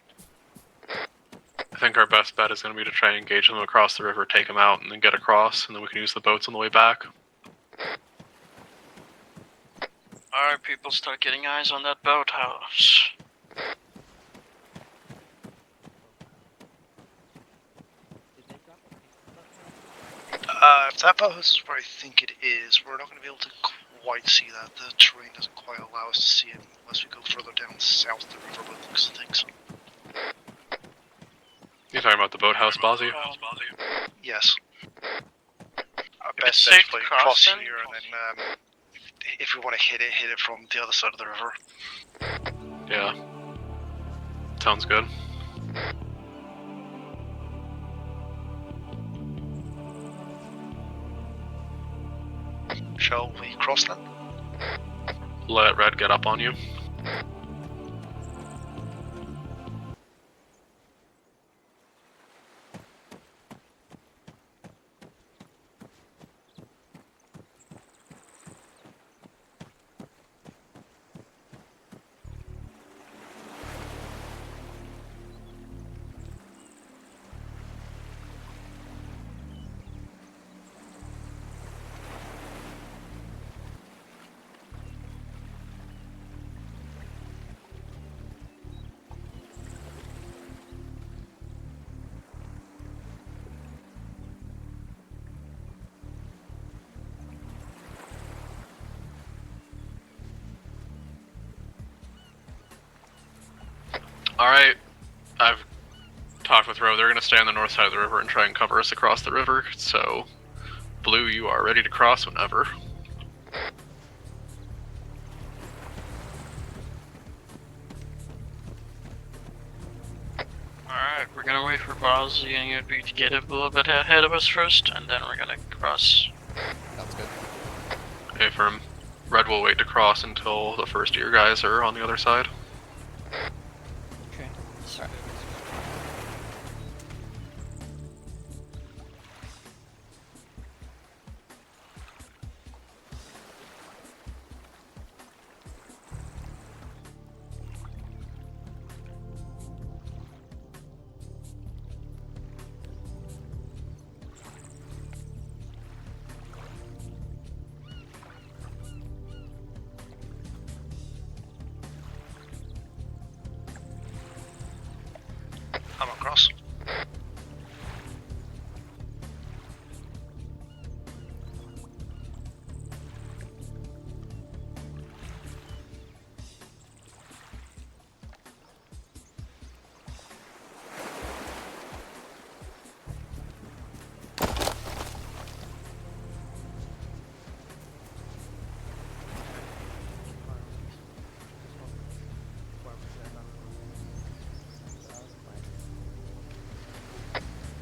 I think our best bet is going to be to try and engage them across the river, take them out, and then get across, and then we can use the boats on the way back. Alright, people, start getting eyes on that boathouse. If that boathouse is where I think it is, we're not going to be able to quite see that. The terrain doesn't quite allow us to see it unless we go further down south of the river by the looks of things. You talking about the boathouse, Bozzy? Yes. If it's safe to cross here, then? and then if we want to hit it from the other side of the river. Yeah. Sounds good. Shall we cross then? Let Red get up on you. Alright, I've talked with Ro. They're going to stay on the north side of the river and try and cover us across the river. So, Blue, you are ready to cross whenever. Alright, we're gonna wait for Bozzy and Unity to get a little bit ahead of us first, and then we're gonna cross. Sounds good. Okay, firm. Red will wait to cross until the first of your guys are on the other side. Okay. Alright. I'm across.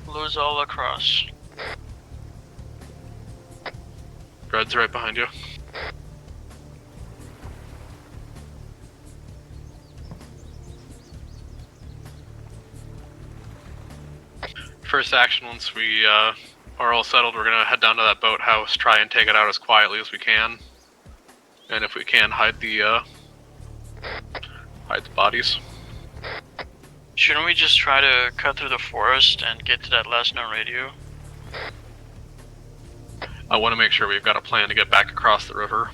Blue's all across. Red's right behind you. First action, once we are all settled, we're gonna head down to that boathouse, try and take it out as quietly as we can. And if we can, hide the bodies. Shouldn't we just try to cut through the forest and get to that last known radio? I want to make sure we've got a plan to get back across the river.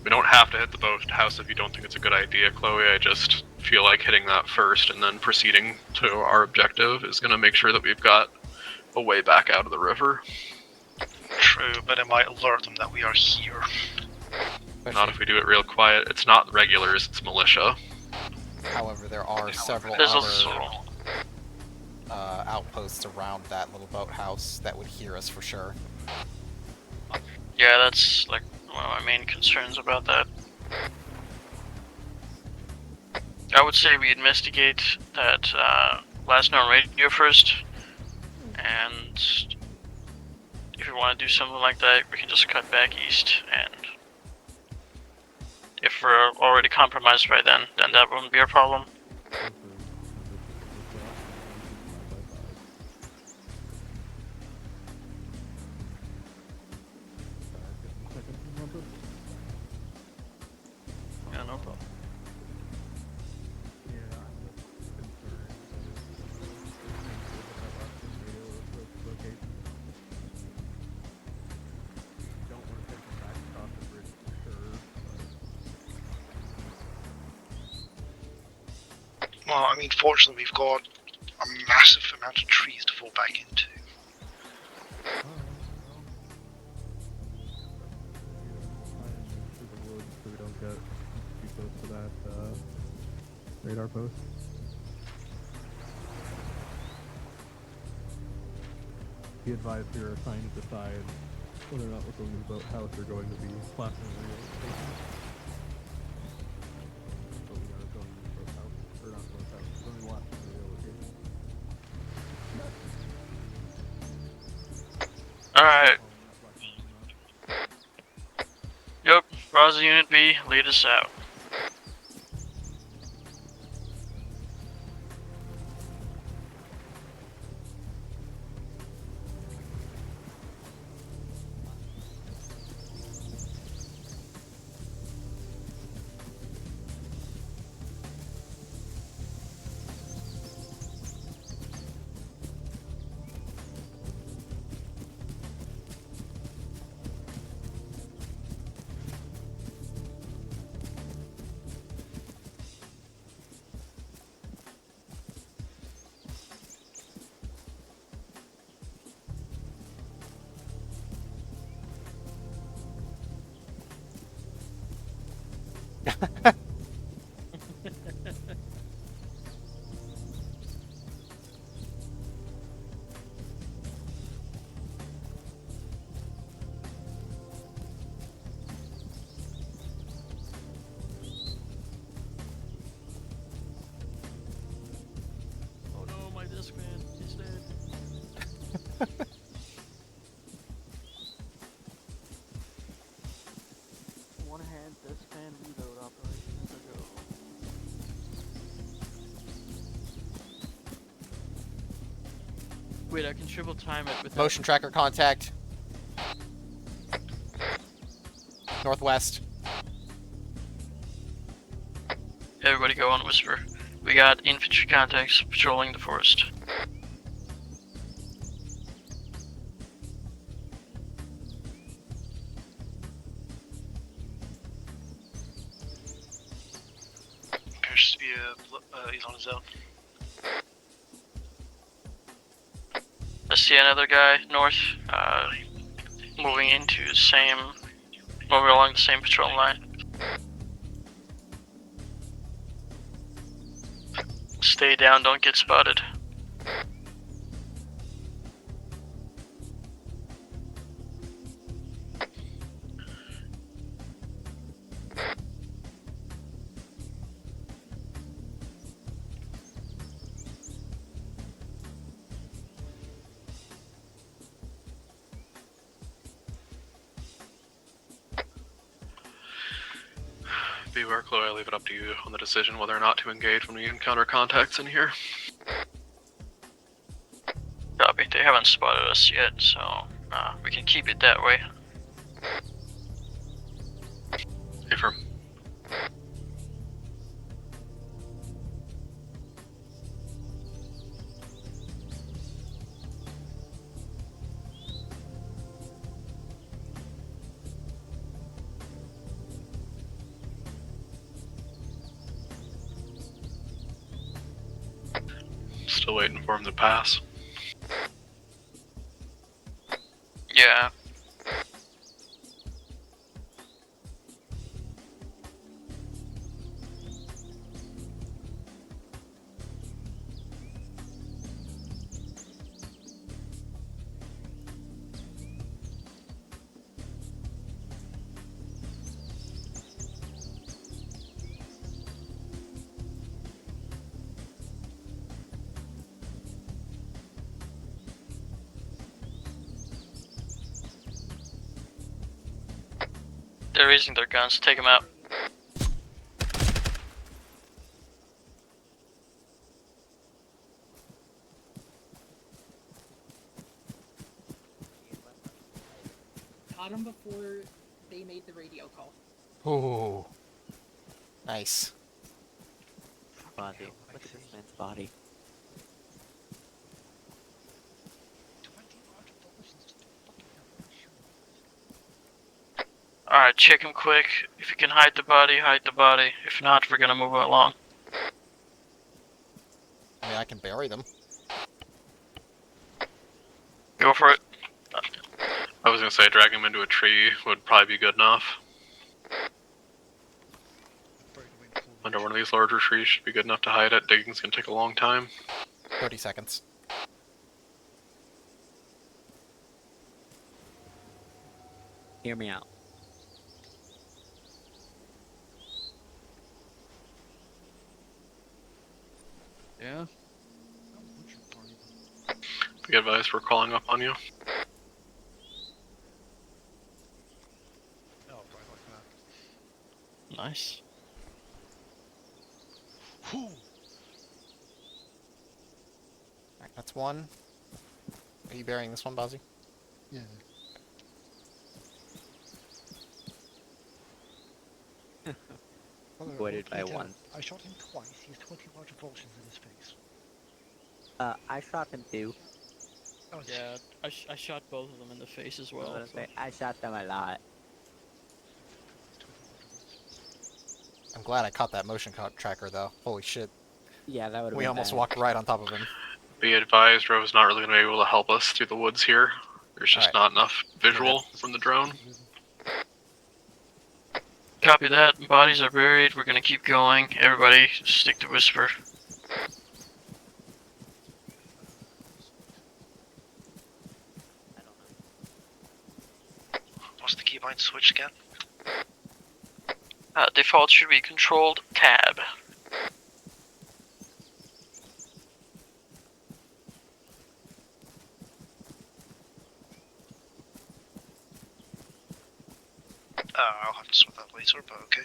We don't have to hit the boathouse if you don't think it's a good idea, Chloe. I just feel like hitting that first and then proceeding to our objective is going to make sure that we've got a way back out of the river. True, but it might alert them that we are here. Not if we do it real quiet. It's not regulars, it's militia. However, there are several There's other also outposts around that little boathouse that would hear us for sure. yeah, that's like one of my main concerns about that. I would say we investigate that last known radio first, and if we want to do something like that, we can just cut back east, and if we're already compromised by then that wouldn't be a problem. Yeah, no problem. Well, I mean, fortunately, we've got a massive amount of trees to fall back into. So we don't get too close to that radar post. Be advised you're assigned to decide whether or not we're going to the boathouse or going to be classing the real station. But we are going to the boathouse, or not the boathouse, we're going to watch the real location. Alright. Yep, Rosa Unit B, lead us out. Oh no, my disc man, he's dead. One hand disc man reload operation as I go. Wait, I can triple time it with Motion tracker contact. Northwest. Everybody go on Whisper. We got infantry contacts patrolling the forest. Appears to be he's on his own. I see another guy north, moving into the same, moving along the same patrol line. Stay down, don't get spotted. Beware, Chloe, I leave it up to you on the decision whether or not to engage when we encounter contacts in here. Copy, they haven't spotted us yet, so we can keep it that way. Affirm. Still waiting for him to pass. Yeah. They're raising their guns, take them out. Caught him before they made the radio call. Ooh. Nice. Body. Look at this man's body. Alright, check him quick. If you can hide the body, hide the body. If not, we're gonna move along. I mean, I can bury them. Go for it. I was gonna say dragging him into a tree would probably be good enough. Under one of these larger trees should be good enough to hide it. Digging's gonna take a long time. 30 seconds. Hear me out. Yeah. Be advised, we're calling up on you. Nice. Alright, that's one. Are you burying this one, Bozzy? Yeah. Avoided by one. I shot him twice. He has 20 large avulsions in his face. I shot him too. Oh, Yeah, I shot both of them in the face as I was well. gonna So. say, I shot them a lot. I'm glad I caught that motion tracker, though. Holy shit. Yeah, that would have We been almost bad. walked right on top of him. Be advised, Rove's not really gonna be able to help us through the woods here. There's just Alright. not enough visual from the drone. Copy that. Bodies are buried. We're gonna keep going. Everybody, stick to whisper. I don't know. What's the keybind switch again? Default should be controlled tab. I'll have to sort that later, but okay.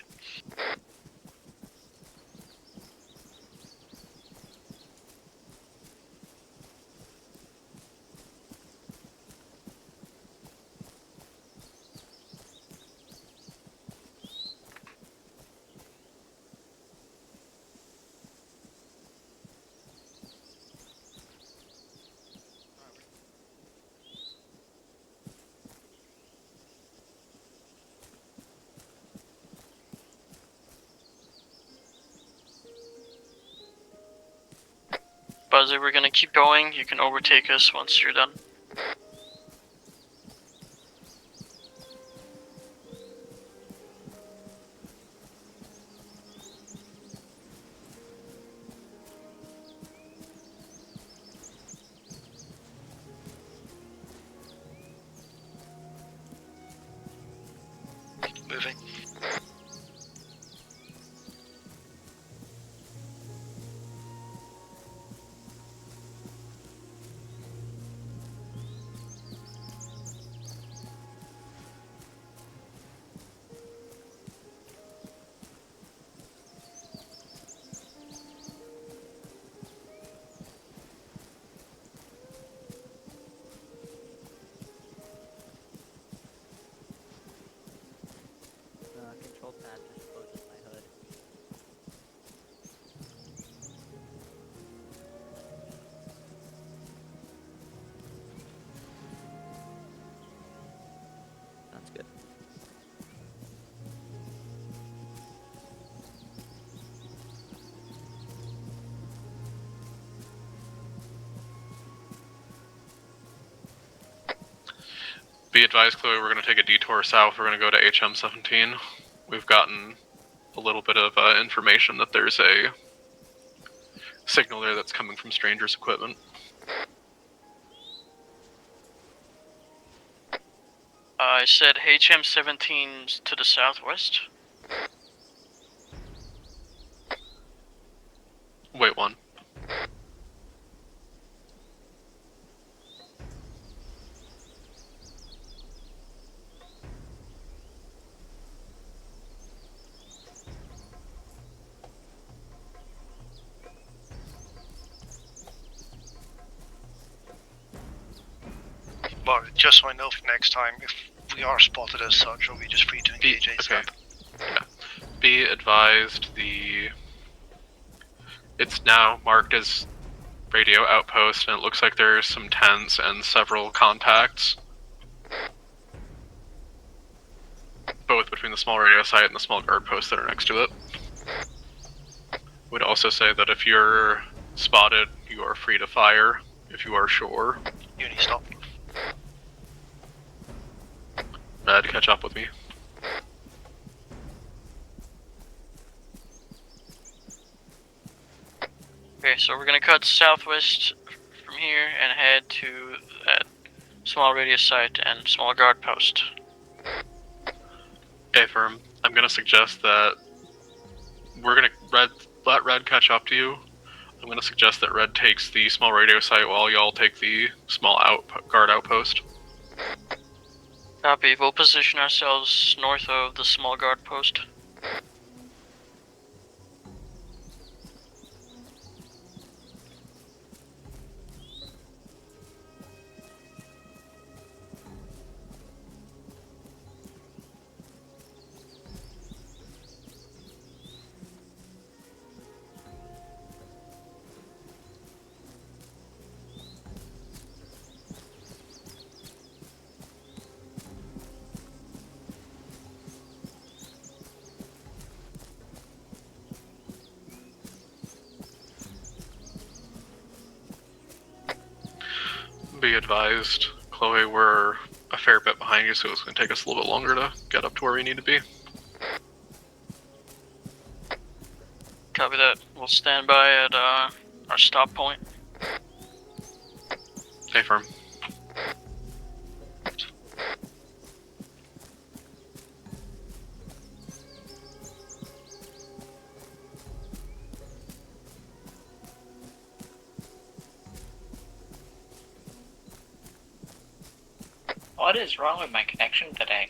Buzzy, we're gonna keep going. You can overtake us once you're done. Moving. Control pad just closes my hood. Sounds good. Be advised, Chloe, we're going to take a detour south. We're going to go to HM17. We've gotten a little bit of information that there's a signal there that's coming from Stranger's equipment. I said HM17 to the southwest. Wait, one. Well, just so I know for next time, if we are spotted as such, are we just free to engage ASAP? Okay. Yeah. Be advised, it's now marked as radio outpost, and it looks like there's some tents and several contacts, both between the small radio site and the small guard post that are next to it. Would also say that if you're spotted, you are free to fire if you are sure. Uni, stop. Red, catch up with me. Okay, so we're gonna cut southwest from here and head to that small radius site and small guard post. Okay, firm. I'm gonna suggest that we're gonna let Red catch up to you. I'm gonna suggest that Red takes the small radio site while y'all take the small guard outpost. Copy. We'll position ourselves north of the small guard post. Be advised, Chloe, we're a fair bit behind you, so it's going to take us a little bit longer to get up to where we need to be. Copy that. We'll stand by at our stop point. Stay firm. What is wrong with my connection today?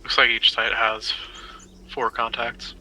Looks like each site has 4 contacts.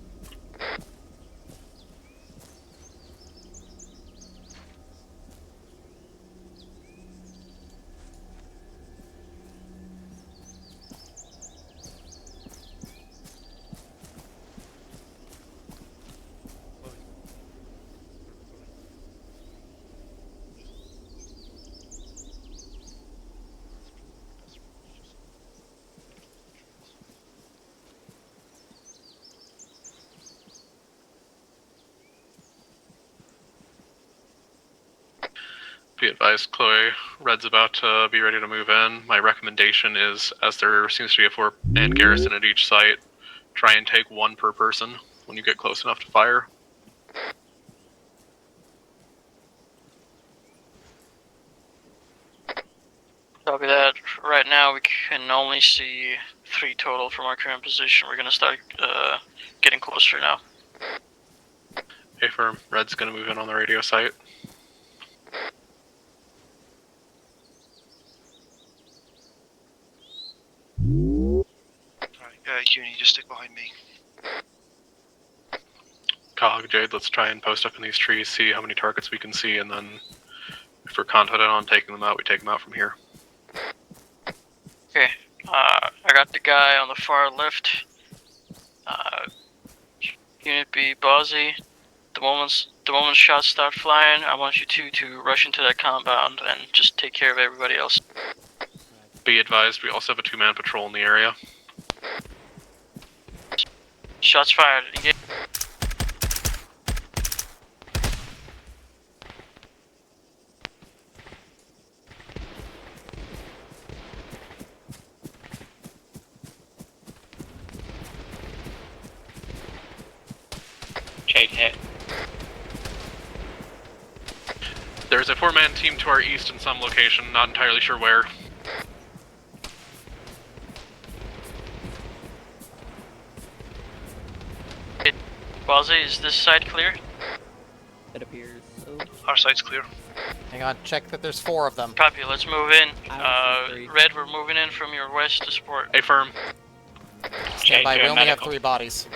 Be advised, Chloe, Red's about to be ready to move in. My recommendation is, as there seems to be a 4-man garrison at each site, try and take 1 per person when you get close enough to fire. Copy that. Right now we can only see 3 total from our current position. We're gonna start getting closer now. Hey, firm. Red's gonna move in on the radio site. Alright, Uni, just stick behind me. Cog, Jade, let's try and post up in these trees, see how many targets we can see, and then if we're confident on taking them out, we take them out from here. Okay, I got the guy on the far left. Unit B, Bozzy. The moment shots start flying, I want you two to rush into that compound and just take care of everybody else. Be advised, we also have a 2-man patrol in the area. Shots fired. Engage. Jade hit. There's a 4-man team to our east in some location, not entirely sure where. Bozzy, is this side clear? It appears so. Our site's clear. Hang on, check that there's 4 of them. Copy, let's move in. I see 3. Red, we're moving in from your west to support. Hey, firm. Stand by, we only have medical. 3 bodies.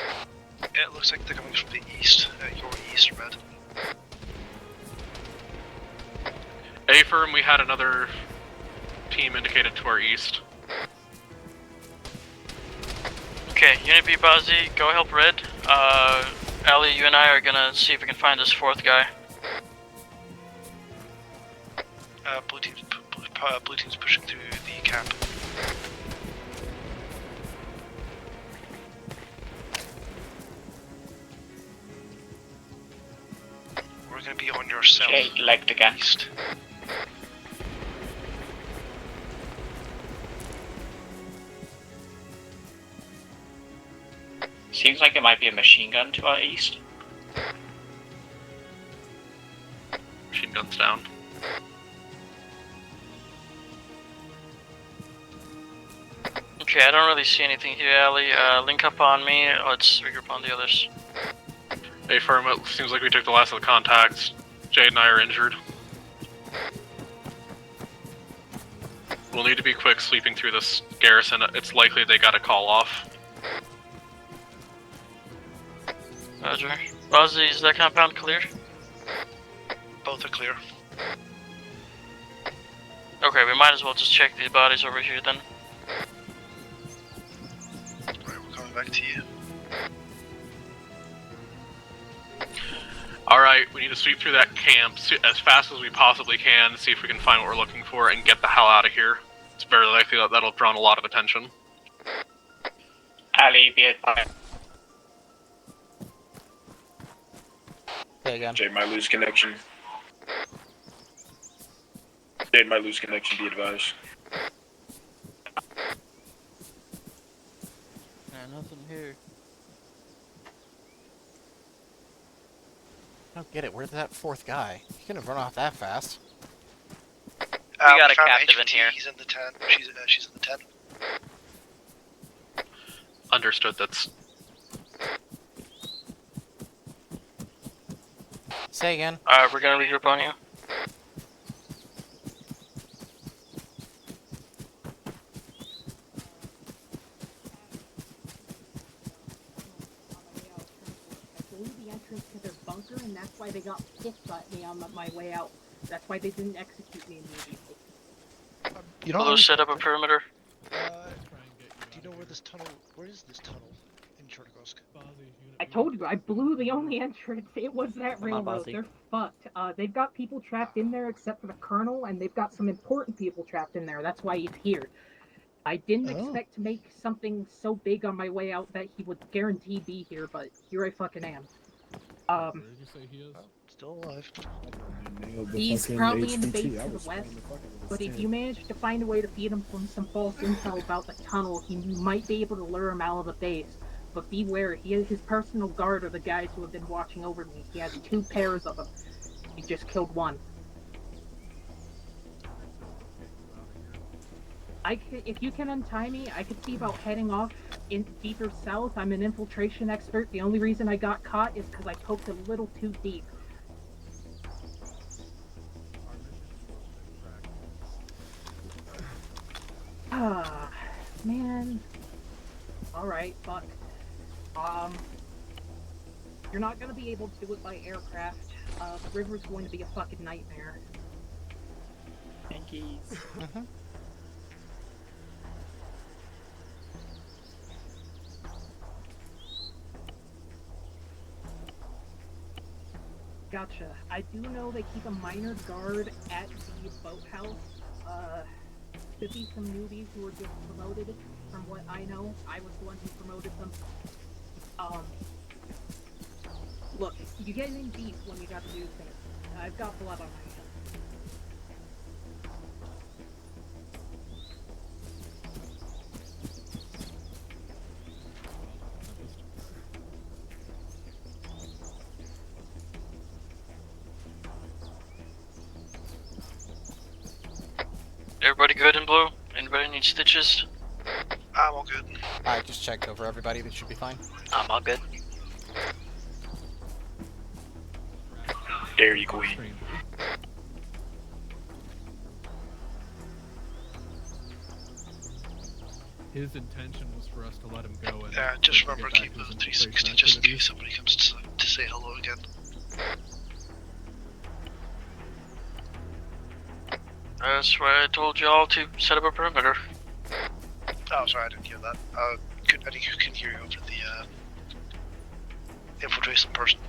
It looks like they're coming from the east, your east, Red. A firm, we had another team indicated to our east. Okay, Unit B, Bozzy, go help Red. Ali, you and I are gonna see if we can find this 4th guy. Blue team's pushing through the camp. We're gonna be on your south. Jade legged again. East. Seems like it might be a machine gun to our east. Machine guns down. Okay, I don't really see anything here, Ali. Link up on me. Let's regroup on the others. Hey, firm, it seems like we took the last of the contacts. Jade and I are injured. We'll need to be quick sweeping through this garrison. It's likely they got a call off. Roger. Ozzy, is that compound clear? Both are clear. Okay, we might as well just check these bodies over here then. Right, we're coming back to you. Alright, we need to sweep through that camp as fast as we possibly can, see if we can find what we're looking for, and get the hell out of here. It's very likely that that'll draw a lot of attention. Ali, be advised. Say again. Jade might lose connection. Jade might lose connection, be advised. Nah, nothing here. I don't get it. Where's that fourth guy? He couldn't have run off that fast. We got a found captive in HVT, here. He's in the 10. She's in the 10. Understood, that's... Say again. Alright, we're gonna regroup on you. I blew the entrance to their bunker, and that's why they got pissed at me on my way out. That's why they didn't execute me immediately. You know, Blue, set up a perimeter. do you know where this tunnel? Where is this tunnel in Chernigorsk? I told you, I blew the only entrance. It was that Come on, railroad. Bozzy. They're fucked. They've got people trapped in there except for the colonel, and they've got some important people trapped in there. That's why he's here. I didn't expect to make something so big on my way out that he would guarantee be here, but here I fucking am. Where did you say he is? Still alive. He's probably in the base to the west, but if you manage to find a way to feed him from some false intel about the tunnel, you might be able to lure him out of the base. But beware, his personal guard are the guys who have been watching over me. He has 2 pairs of them. He just killed 1. If you can untie me, I could see about heading off in deeper south. I'm an infiltration expert. The only reason I got caught is because I poked a little too deep. Ah, man. Alright, fuck. You're not gonna be able to do it by aircraft. The river's going to be a fucking nightmare. Yankees. Gotcha. I do know they keep a minor guard at the boathouse. Could be some newbies who were just promoted, from what I know. I was the one who promoted them. Look, you get in deep when you gotta do things. I've got blood on my hands. Everybody good in blue? Anybody need stitches? I'm all good. I just checked over everybody. That should be fine. I'm all good. Dare you, Queen. His intention was for us to let him go and Just get remember back keep to his moving 360 infiltration just in activities. case somebody comes to say hello again. That's why I told you all to set up a perimeter. Oh, sorry, I didn't hear that. I think you can hear you over the infiltration person.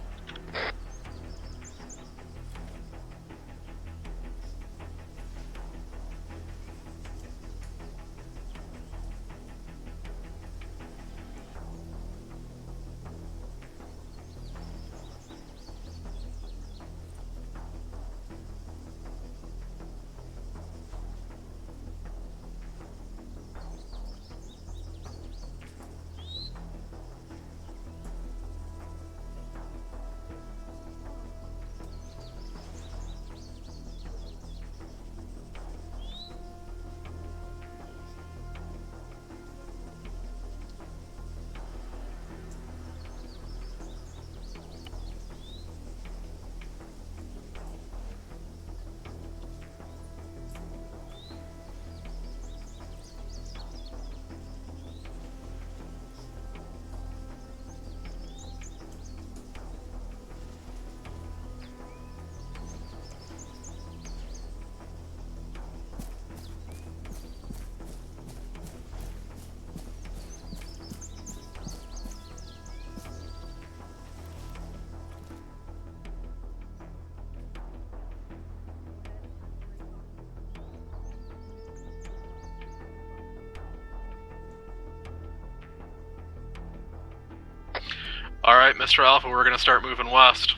Alright, Mr. Alpha, we're gonna start moving west.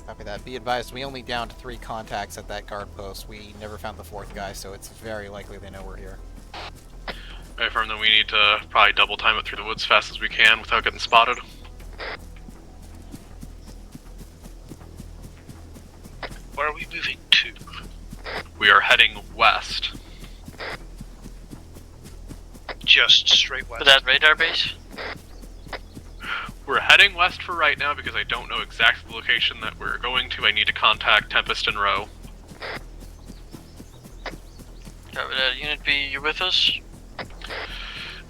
Copy that. Be advised, we only downed 3 contacts at that guard post. We never found the 4th guy, so it's very likely they know we're here. Affirm that we need to probably double time it through the woods as fast as we can without getting spotted. Where are we moving to? We are heading west. Just straight west. For that radar base? We're heading west for right now because I don't know exactly the location that we're going to. I need to contact Tempest and Row. Copy that. Unit B, you with us?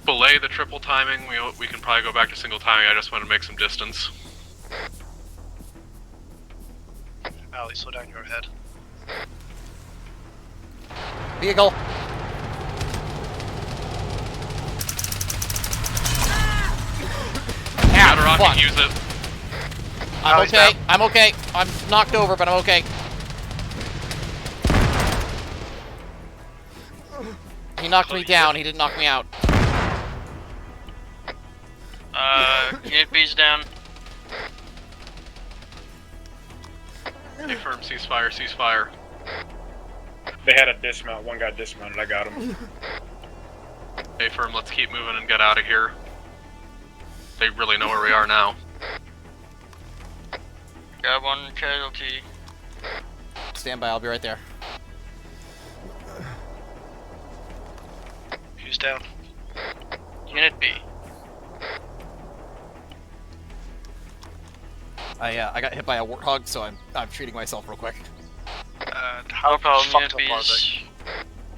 Belay the triple timing. We can probably go back to single timing. I just want to make some distance. Allie, slow down your head. Vehicle! Got a rocket, use it. I'm okay. I'm okay. I'm knocked over, but I'm okay. He knocked me down. He didn't knock me out. Unit B's down. Affirm, ceasefire, ceasefire. They had a dismount. One got dismounted. I got him. Affirm, let's keep moving and get out of here. They really know where we are now. Got 1 casualty. Stand by. I'll be right there. Who's down? Unit B. I got hit by a warthog, so I'm treating myself real quick. No problem. Unit fucked up are B's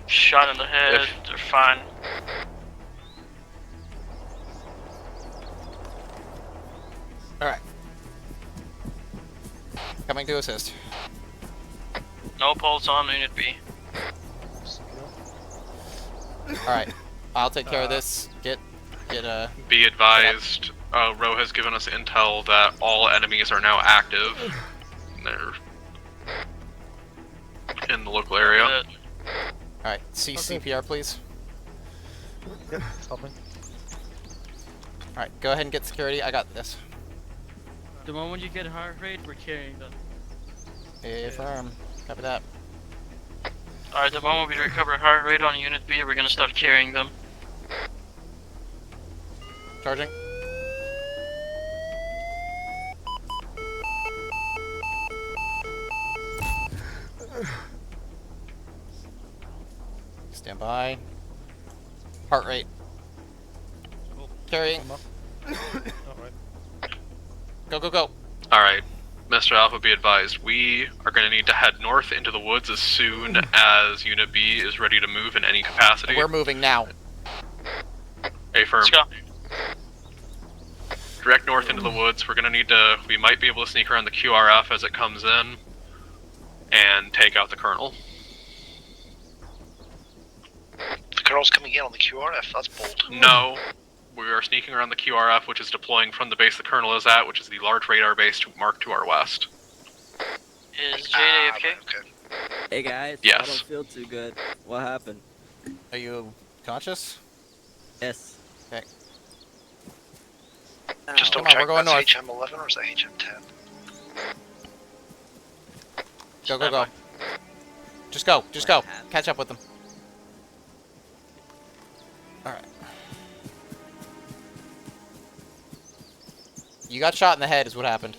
shot in the head. They're fine. Alright. Coming to assist. No pulse on Unit B. Alright. I'll take care of this. Get Be advised, Row has given us intel that all enemies are now active. They're in the local area. Alright, CPR please. Yep, helping. Alright, go ahead and get security. I got this. The moment you get heart rate, we're carrying them. Affirm. Copy that. Alright, the moment we recover heart rate on Unit B, we're gonna start carrying them. Charging. Stand by. Heart rate. Carrying. Alright. Go, go, go. Alright, Mr. Alpha, be advised, we are going to need to head north into the woods as soon as Unit B is ready to move in any capacity. We're moving now. Affirm. Let's go. Direct north into the woods. We're going to need to, we might be able to sneak around the QRF as it comes in and take out the Colonel. The Colonel's coming in on the QRF. That's bold. No, we are sneaking around the QRF, which is deploying from the base the Colonel is at, which is the large radar base marked to our west. Is Jade AFK? Right, okay. Hey guys, Yes. I don't feel too good. What happened? Are you conscious? Yes. Okay. Just Come don't on, check. we're going That's north. HM11 or is that HM10? Go, go, go. Just go. Just go. What happened? Catch up with them. Alright. You got shot in the head is what happened.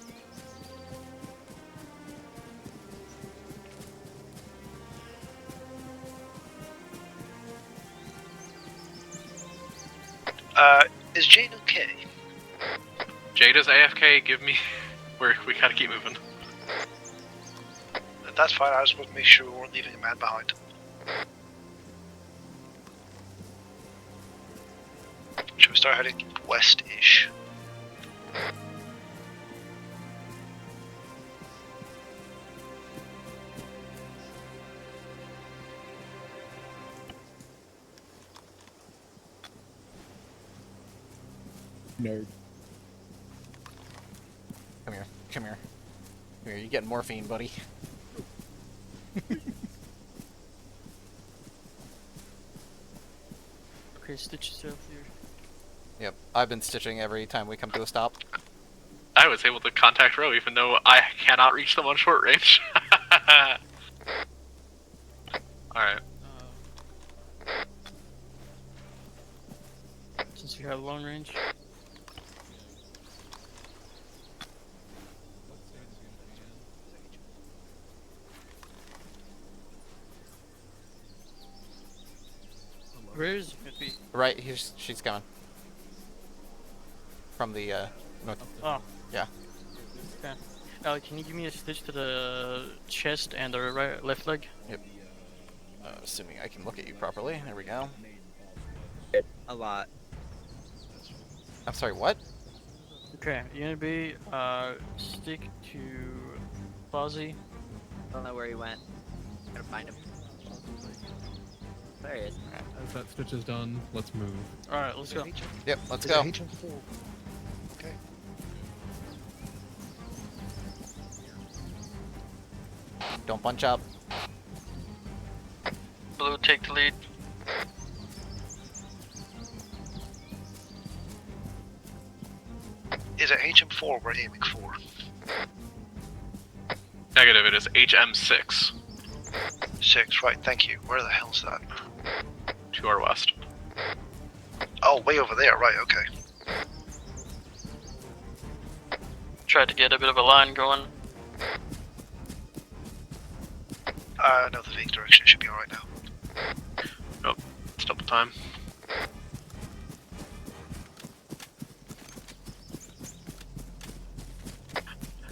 Is Jane okay? Jade is AFK, give me... we gotta keep moving. That's fine, I just want to make sure we weren't leaving a man behind. Should we start heading west-ish? Nerd. Come here. Come here. Come here. You getting morphine, buddy. Okay, stitch yourself here. Yep, I've been stitching every time we come to a stop. I was able to contact Row even though I cannot reach them on short range. Alright. Since you have long range. Where is Miffy? Right, she's coming. From the, north. Oh. Yeah. Okay. Can you give me a stitch to the chest and the left leg? Yep. Assuming I can look at you properly. There we go. A lot. I'm sorry, what? Okay, Unity, stick to Fozzie. I don't know where he went. Gotta find him. There he is. As that stitch is done, let's move. Alright, let's go. Yep, let's Is go. it HM4? Okay. Don't bunch up. Blue, take the lead. Is it HM4 we're aiming for? Negative, it is HM6. 6, right, thank you. Where the hell's that? To our west. Oh, way over there, right, okay. Tried to get a bit of a line going. No, the vague direction should be alright now. Nope, it's double time.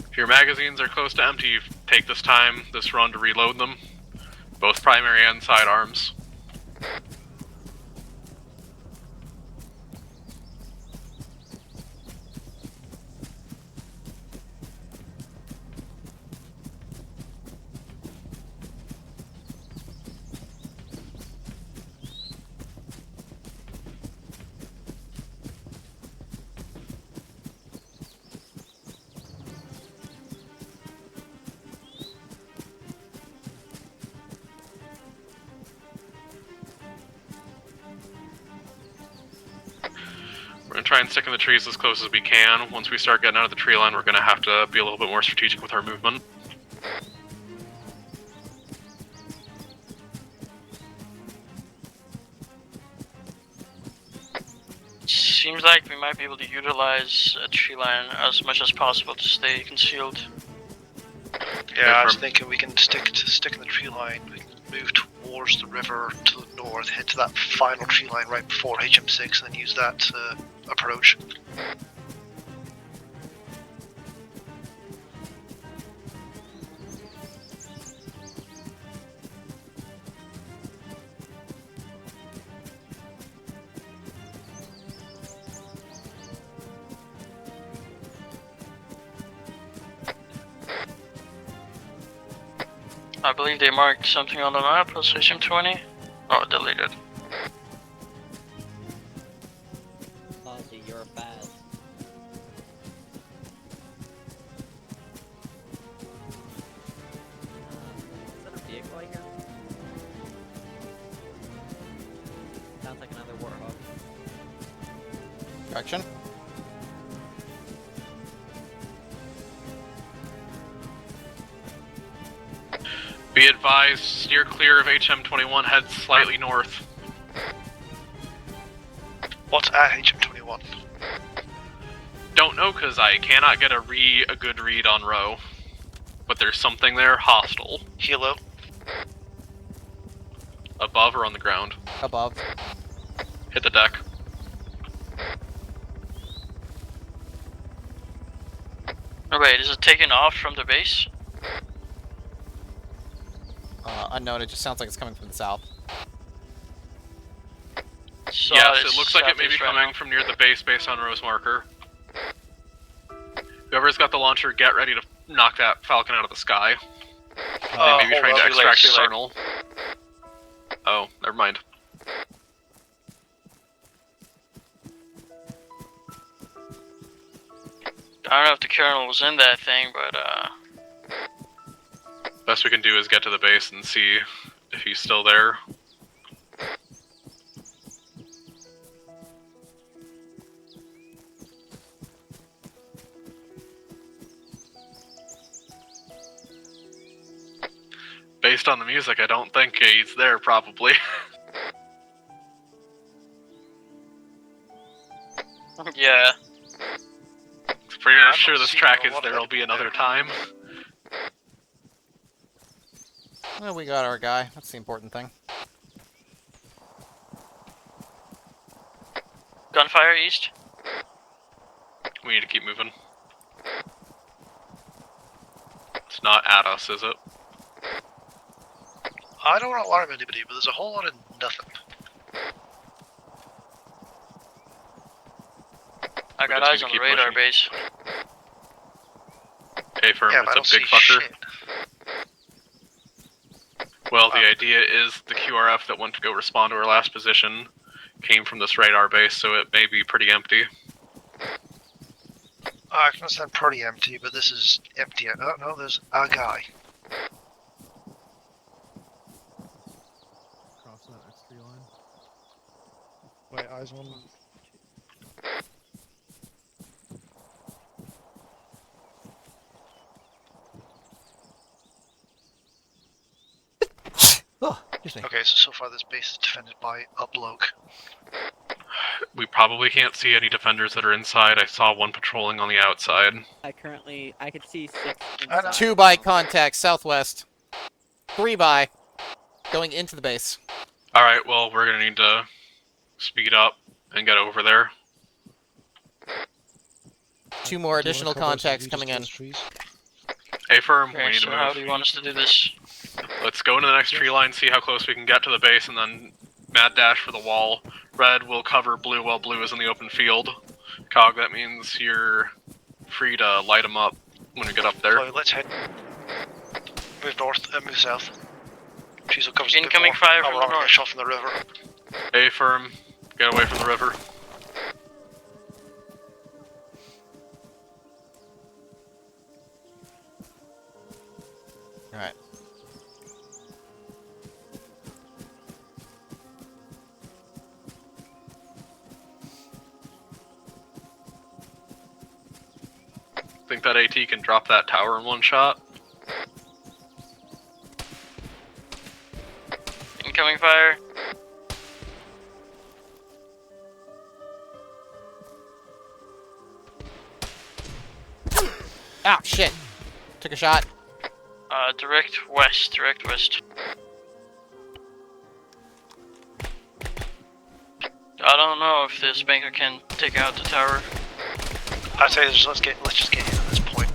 If your magazines are close to empty, take this run to reload them. Both primary and sidearms. We're gonna try and stick in the trees as close as we can. Once we start getting out of the tree line, we're gonna have to be a little bit more strategic with our movement. Seems like we might be able to utilize a tree line as much as possible to stay concealed. Yeah, I was thinking we can stick in the tree line, we can move towards the river to the north, head to that final tree line right before HM6, and then use that to approach. I believe they marked something on the map as HM20. Oh, deleted. Ozzy, you're fast. Is that a vehicle I hear? Sounds like another Warhawk. Correction. Be advised, steer clear of HM21, head slightly north. What's at HM21? Don't know, because I cannot get a good read on Row. But there's something there, hostile. Helo? Above or on the ground? Above. Hit the deck. Oh wait, is it taken off from the base? Unknown, it just sounds like it's coming from the south. So Yes, it's it looks like it may be southeast right coming now. from near the base based on Row's marker. Whoever's got the launcher, get ready to knock that Falcon out of the sky. They may be trying to extract the kernel. Oh, never mind. I don't know if the kernel was in that thing, but Best we can do is get to the base and see if he's still there. Based on the music, I don't think he's there, probably. Yeah. Pretty Yeah, much I'm sure not this seeing track a is lot of there'll be enemy another there. time. Well, we got our guy. That's the important thing. Gunfire east. We need to keep moving. It's not at us, is it? I don't want to alarm anybody, but there's a whole lot of nothing. I We got just need eyes to on the keep radar pushing. base. Hey, firm, Yeah, but I don't it's a big see fucker. shit. Well, the idea is the QRF that went to go respond to our last position came from this radar base, so it may be pretty empty. I can understand pretty empty, but this is empty. Oh, no, there's a guy. Cross that next tree line. Wait, eyes on. Oh, excuse me. Okay, so far this base is defended by a bloke. We probably can't see any defenders that are inside. I saw one patrolling on the outside. I could see 6 I know. inside. 2 by contact, southwest. 3 by. Going into the base. Alright, well, we're gonna need to speed up and get over there. 2 more Do you wanna additional cover us and contacts lead us coming to in. those trees? Hey, firm, we Okay, need so to how move. do you want us to do this? Let's go into the next tree line, see how close we can get to the base, and then mad dash for the wall. Red will cover blue while blue is in the open field. Cog, that means you're free to light them up when we get up there. So let's head. Move north, move south. Trees will cover us a bit Incoming more. fire Oh, from we're the not gonna north. get shot from the river. Hey, firm, get away from the river. Alright. Think that AT can drop that tower in one shot? Incoming fire. Ow, shit. Took a shot. Direct west, direct west. I don't know if this banker can take out the tower. I'd say let's just get in at this point.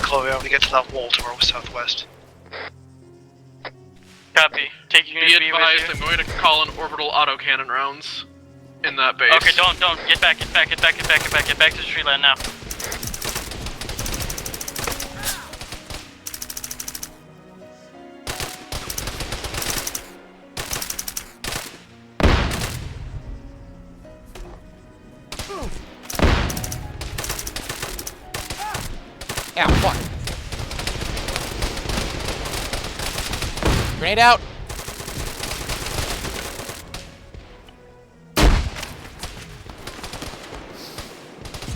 Chloe, I want to get to that wall to our southwest. Copy. Take unit Be B advised, with I'm going to call in orbital autocannon rounds in that base. you. Okay, don't. Get back to the tree line now. Ow, fuck. Grenade out.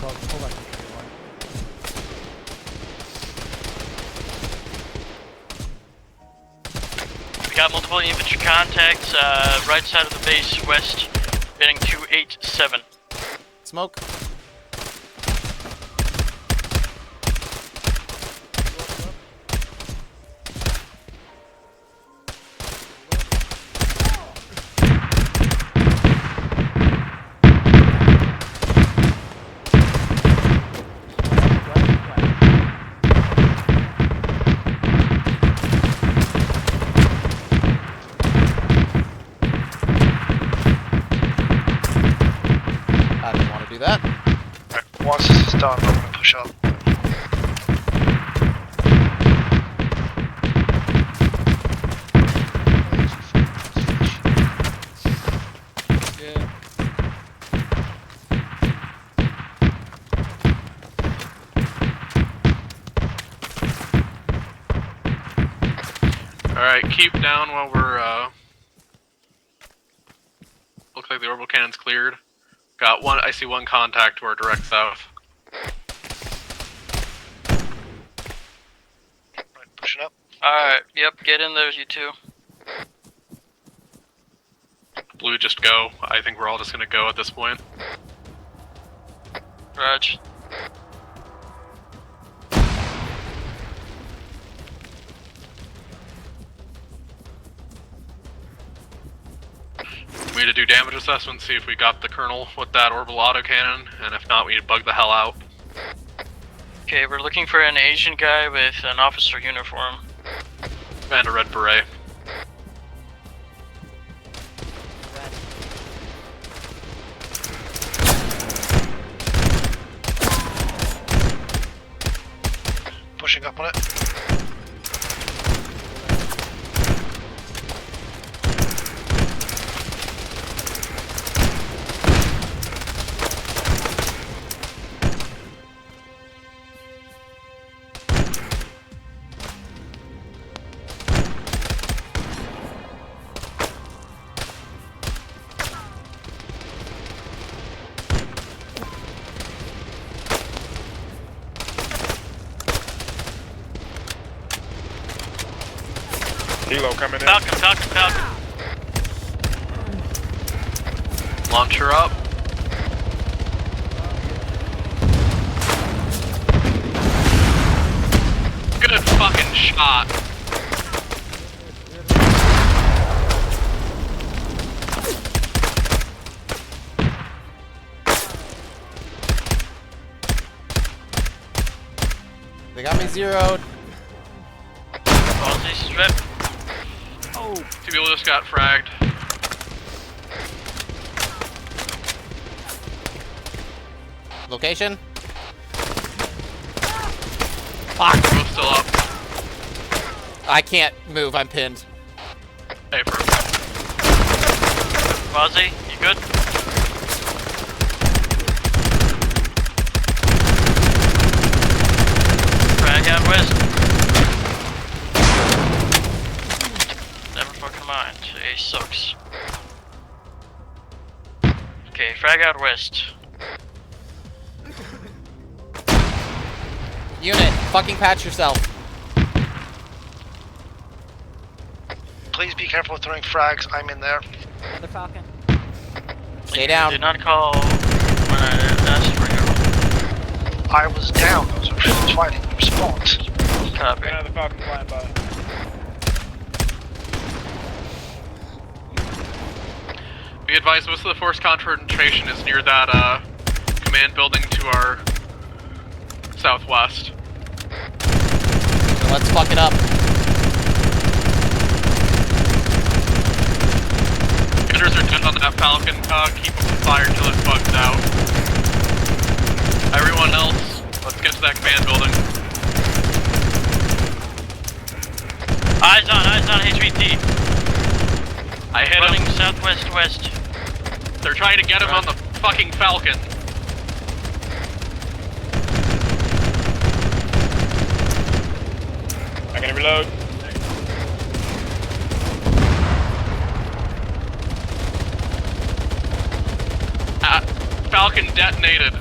Pull back the tree line. We got multiple infantry contacts, right side of the base, west, heading 287. Smoke. I didn't want to do that. Right, once this is done, I'm going to push up. Yeah. Alright, keep down while we're, looks like the orbital cannon's cleared. Got one, I see one contact to our direct south. Yep, get in there, you two. Blue, just go. I think we're all just gonna go at this point. Raj. We need to do damage assessment, see if we got the Colonel with that orbital autocannon, and if not, we need to bug the hell out. Okay, we're looking for an Asian guy with an officer uniform. And a red beret. Pushing up on it. Helo coming in. Falcon. Launcher up. Good fucking shot. They got me zeroed. Aussie strip. Oh. Two people just got fragged. Location? Fuck! Both still up. I can't move, I'm pinned. Hey, for Aussie, you good? Frag out west. Never fucking mind. A sucks. Okay, frag out west. Unit, fucking patch yourself. Please be careful with throwing frags. I'm in there. Another Falcon. Stay down. Did not call when I asked for you. I was down. I was fighting in response. Copy. Another Falcon flying by. Be advised, most of the force concentration is near that command building to our southwest. So let's fuck it up. Hitters are dead on that Falcon. Keep them fired until it's bugged out. Everyone else, let's get to that command building. Eyes on HVT. I hit Running him. southwest west. They're trying to get him on the fucking Falcon. I can reload. Falcon detonated.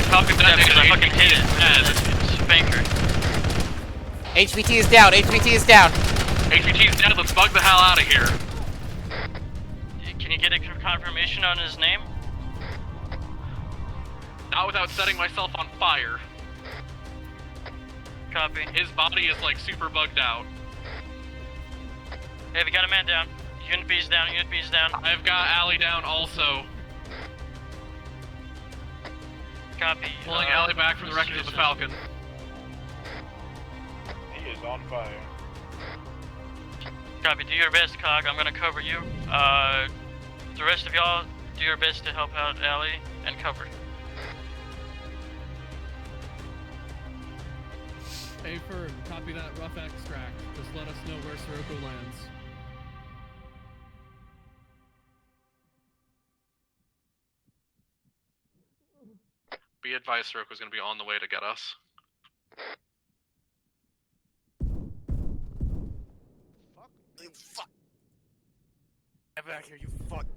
Falcon detonated. I fucking hit it. It's Banker. HVT is down, HVT is down. HVT is dead, let's bug the hell out of here. Can you get a confirmation on his name? Not without setting myself on fire. Copy. His body is like super bugged out. Hey, we got a man down. Unit B's down, Unit B's down. I've got Allie down also. Copy. Pulling Allie back from the wreckage of the Falcon. He is on fire. Copy. Do your best, Cog. I'm gonna cover you. The rest of y'all, do your best to help out Allie and cover. Hey, Firm, copy that rough extract. Just let us know where Sirocco lands. Be advised, Sirocco's gonna be on the way to get us. Fuck. Get back here, you fuck.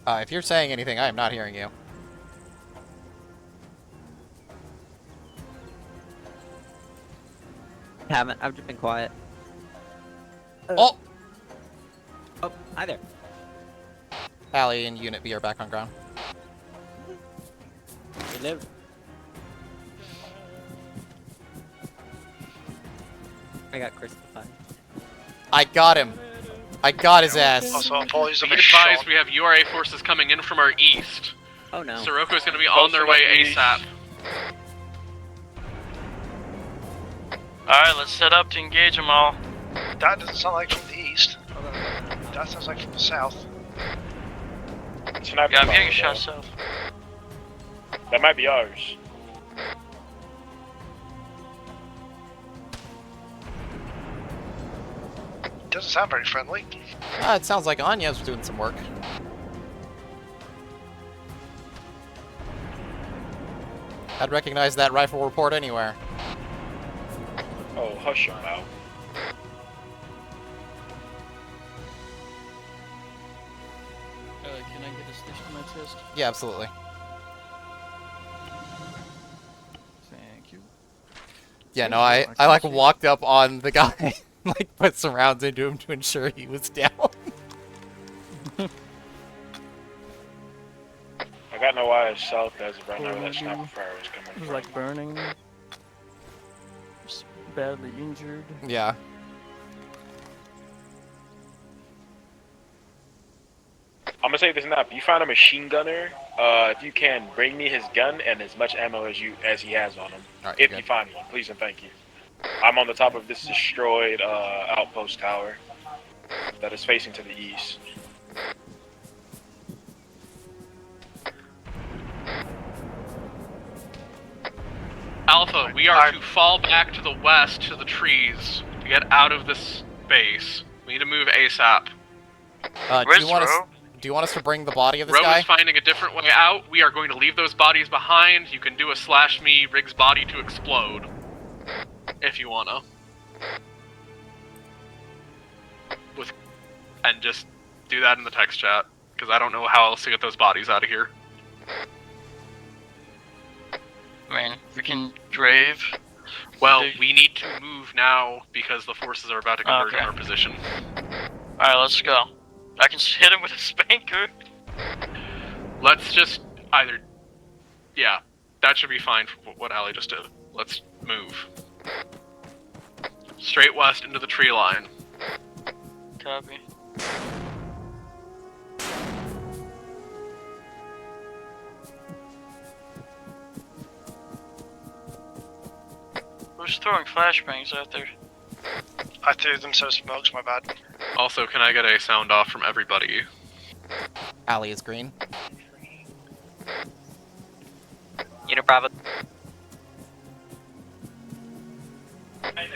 If you're saying anything, I am not hearing you. Haven't. I've just been quiet. Oh! Oh, hi there. Allie and Unit B are back on ground. We live. I got crucified. I got him. I got his ass. Also, apologies if Be I shot. advised, we have URA forces coming in from our east. Oh no. Sirocco's going to be on their way ASAP. Alright, let's set up to engage them all. That doesn't sound like from the east. That sounds like from the south. Yeah, I'm getting a shot south. That might be ours. Doesn't sound very friendly. It sounds like Anya's doing some work. I'd recognize that rifle report anywhere. Oh, hush your mouth. Can I get a stitch to my chest? Yeah, absolutely. Thank you. Yeah, no, I like walked up on the guy, like put some rounds into him to ensure he was down. I got no eyes south as of right now where that sniper fire was coming It was from. like burning. Just badly injured. Yeah. I'm gonna say this now. If you find a machine gunner, if you can, bring me his gun and as much ammo as he has on him. Alright, If good. you find one, please and thank you. I'm on the top of this destroyed outpost tower that is facing to the east. Alpha, we are to fall back to the west to the trees to get out of this base. We need to move ASAP. Do you want us to bring the body of this Roe guy? is finding a different way out. We are going to leave those bodies behind. You can do a slash me, Rig's body to explode. If you wanna. And just do that in the text chat. Because I don't know how else to get those bodies out of here. I mean, we can grave. Well, we need to move now because the forces are about to converge Okay. on our position. Alright, let's go. I can hit him with a spanker. Let's just either... Yeah, that should be fine for what Allie just did. Let's move. Straight west into the tree line. Copy. Who's throwing flashbangs out there? I threw them so smokes, my bad. Also, can I get a sound off from everybody? Allie is green. Unit Bravo.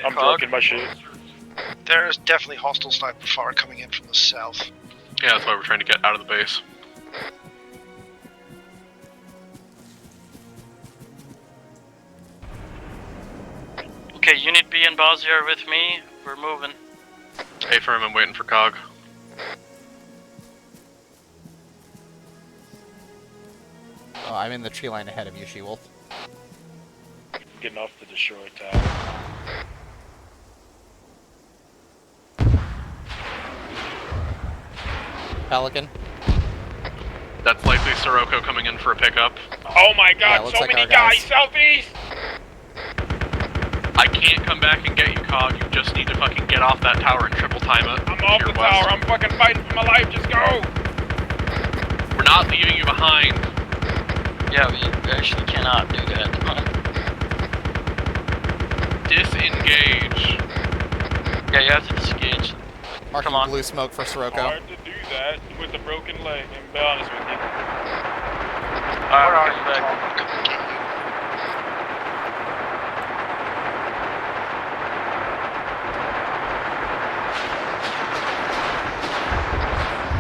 I'm broken my shit. There is definitely hostile sniper fire coming in from the south. Yeah, that's why we're trying to get out of the base. Okay, Unit B and Bozzy are with me. We're moving. Hey, firm, I'm waiting for Cog. Oh, I'm in the tree line ahead of you, She-Wolf. Getting off the destroyed tower. Pelican. That's likely Sirocco coming in for a pickup. Oh my god, looks so like many our guys. southeast! I can't come back and get you, Cog. You just need to fucking get off that tower and triple time it. I'm off the tower, I'm fucking fighting for my life, just go! We're not leaving you behind. Yeah, we actually cannot do that. Disengage. Yeah, you have to disengage. Marking Come on. blue smoke for Sirocco. Hard to do that with a broken leg, and be honest with you. Alright, we're coming back.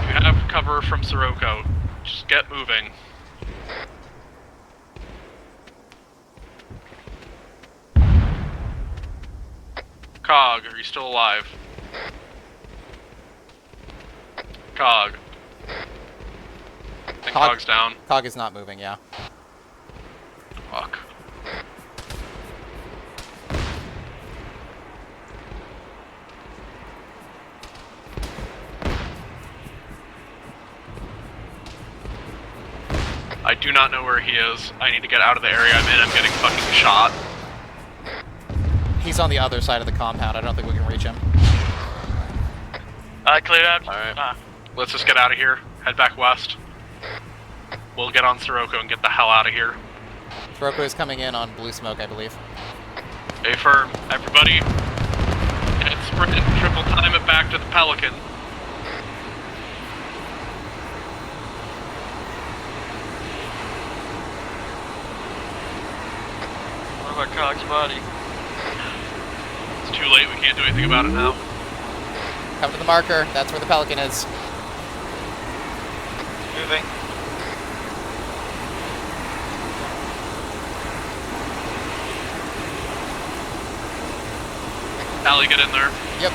You have cover from Sirocco. Just get moving. Cog, are you still alive? Cog. And Cog's down. Cog is not moving, yeah. Fuck. I do not know where he is. I need to get out of the area I'm in. I'm getting fucking shot. He's on the other side of the compound. I don't think we can reach him. Cleared out. Alright. Let's just get out of here. Head back west. We'll get on Sirocco and get the hell out of here. Sirocco is coming in on blue smoke, I believe. Stay firm, everybody. And sprint and triple time it back to the Pelican. What about Cog's body? It's too late, we can't do anything about it now. Come to the marker. That's where the Pelican is. Moving. Allie, get in there. Yep.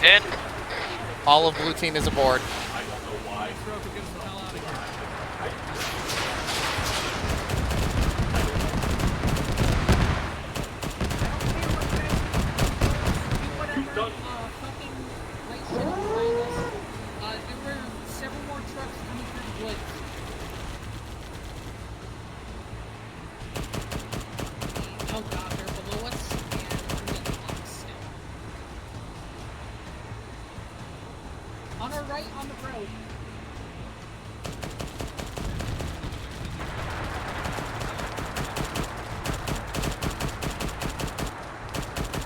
In. All of blue team is aboard. On our right, on the road.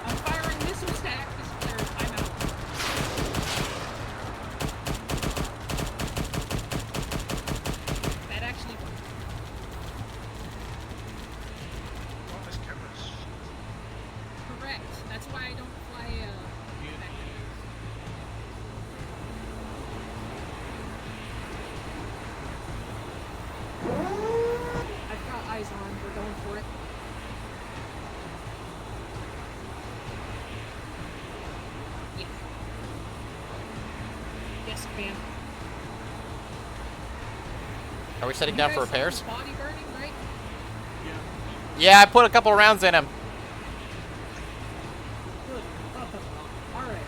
I'm firing missiles to act as clear. I'm out. That actually worked. Oh, this camera's... Correct. That's why I don't fly, I've got eyes on. We're going for it. Yeah. Yes, ma'am. Are we setting down for You guys saw repairs? his body burning, right? Yeah, I put a couple rounds in him. Good. Alright.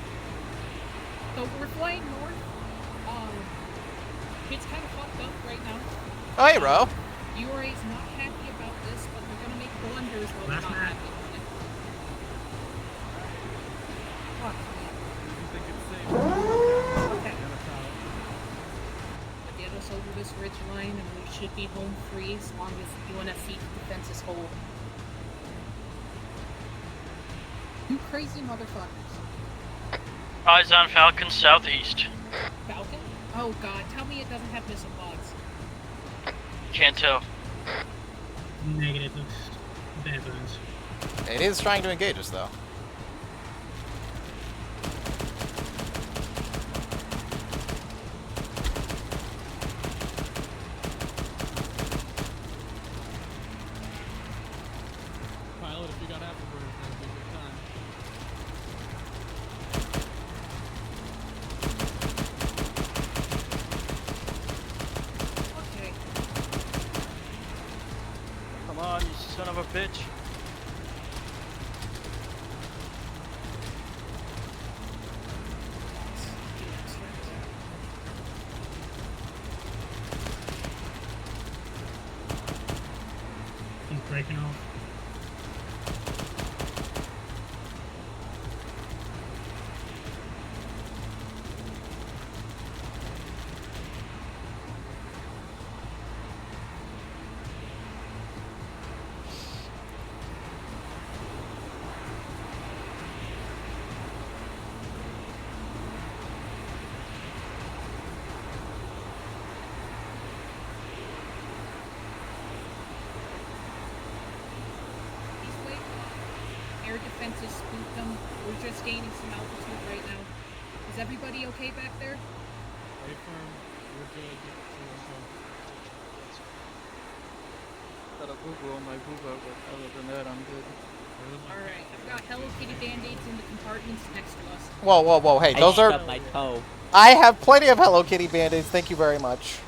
So we're flying north. It's kind of fucked up right now. Oh, hey, Ro. URA's not happy about this, but they're gonna make blunders while they're not happy about it. Fuck. Okay. But get us over this ridge line and we should be home free as long as UNSC defenses hold. You crazy motherfuckers. Eyes on Falcon southeast. Falcon? Oh god, tell me it doesn't have missile pods. Can't tell. Negative, looks bare bones. It is trying to engage us, though. Pilot, if you got afterburners, that'd be a good time. Okay. Come on, you son of a bitch. He's breaking off. welcome. We're just gaining some altitude right now. Is everybody okay back there? Stay firm. We're good. Got a boo-boo on my boo-boo, but other than that, I'm good. Alright, I've got Hello Kitty band-aids in the compartments next to us. Whoa, whoa, whoa! Hey, I those are. stubbed my toe. I have plenty of Hello Kitty band-aids. Thank you very much.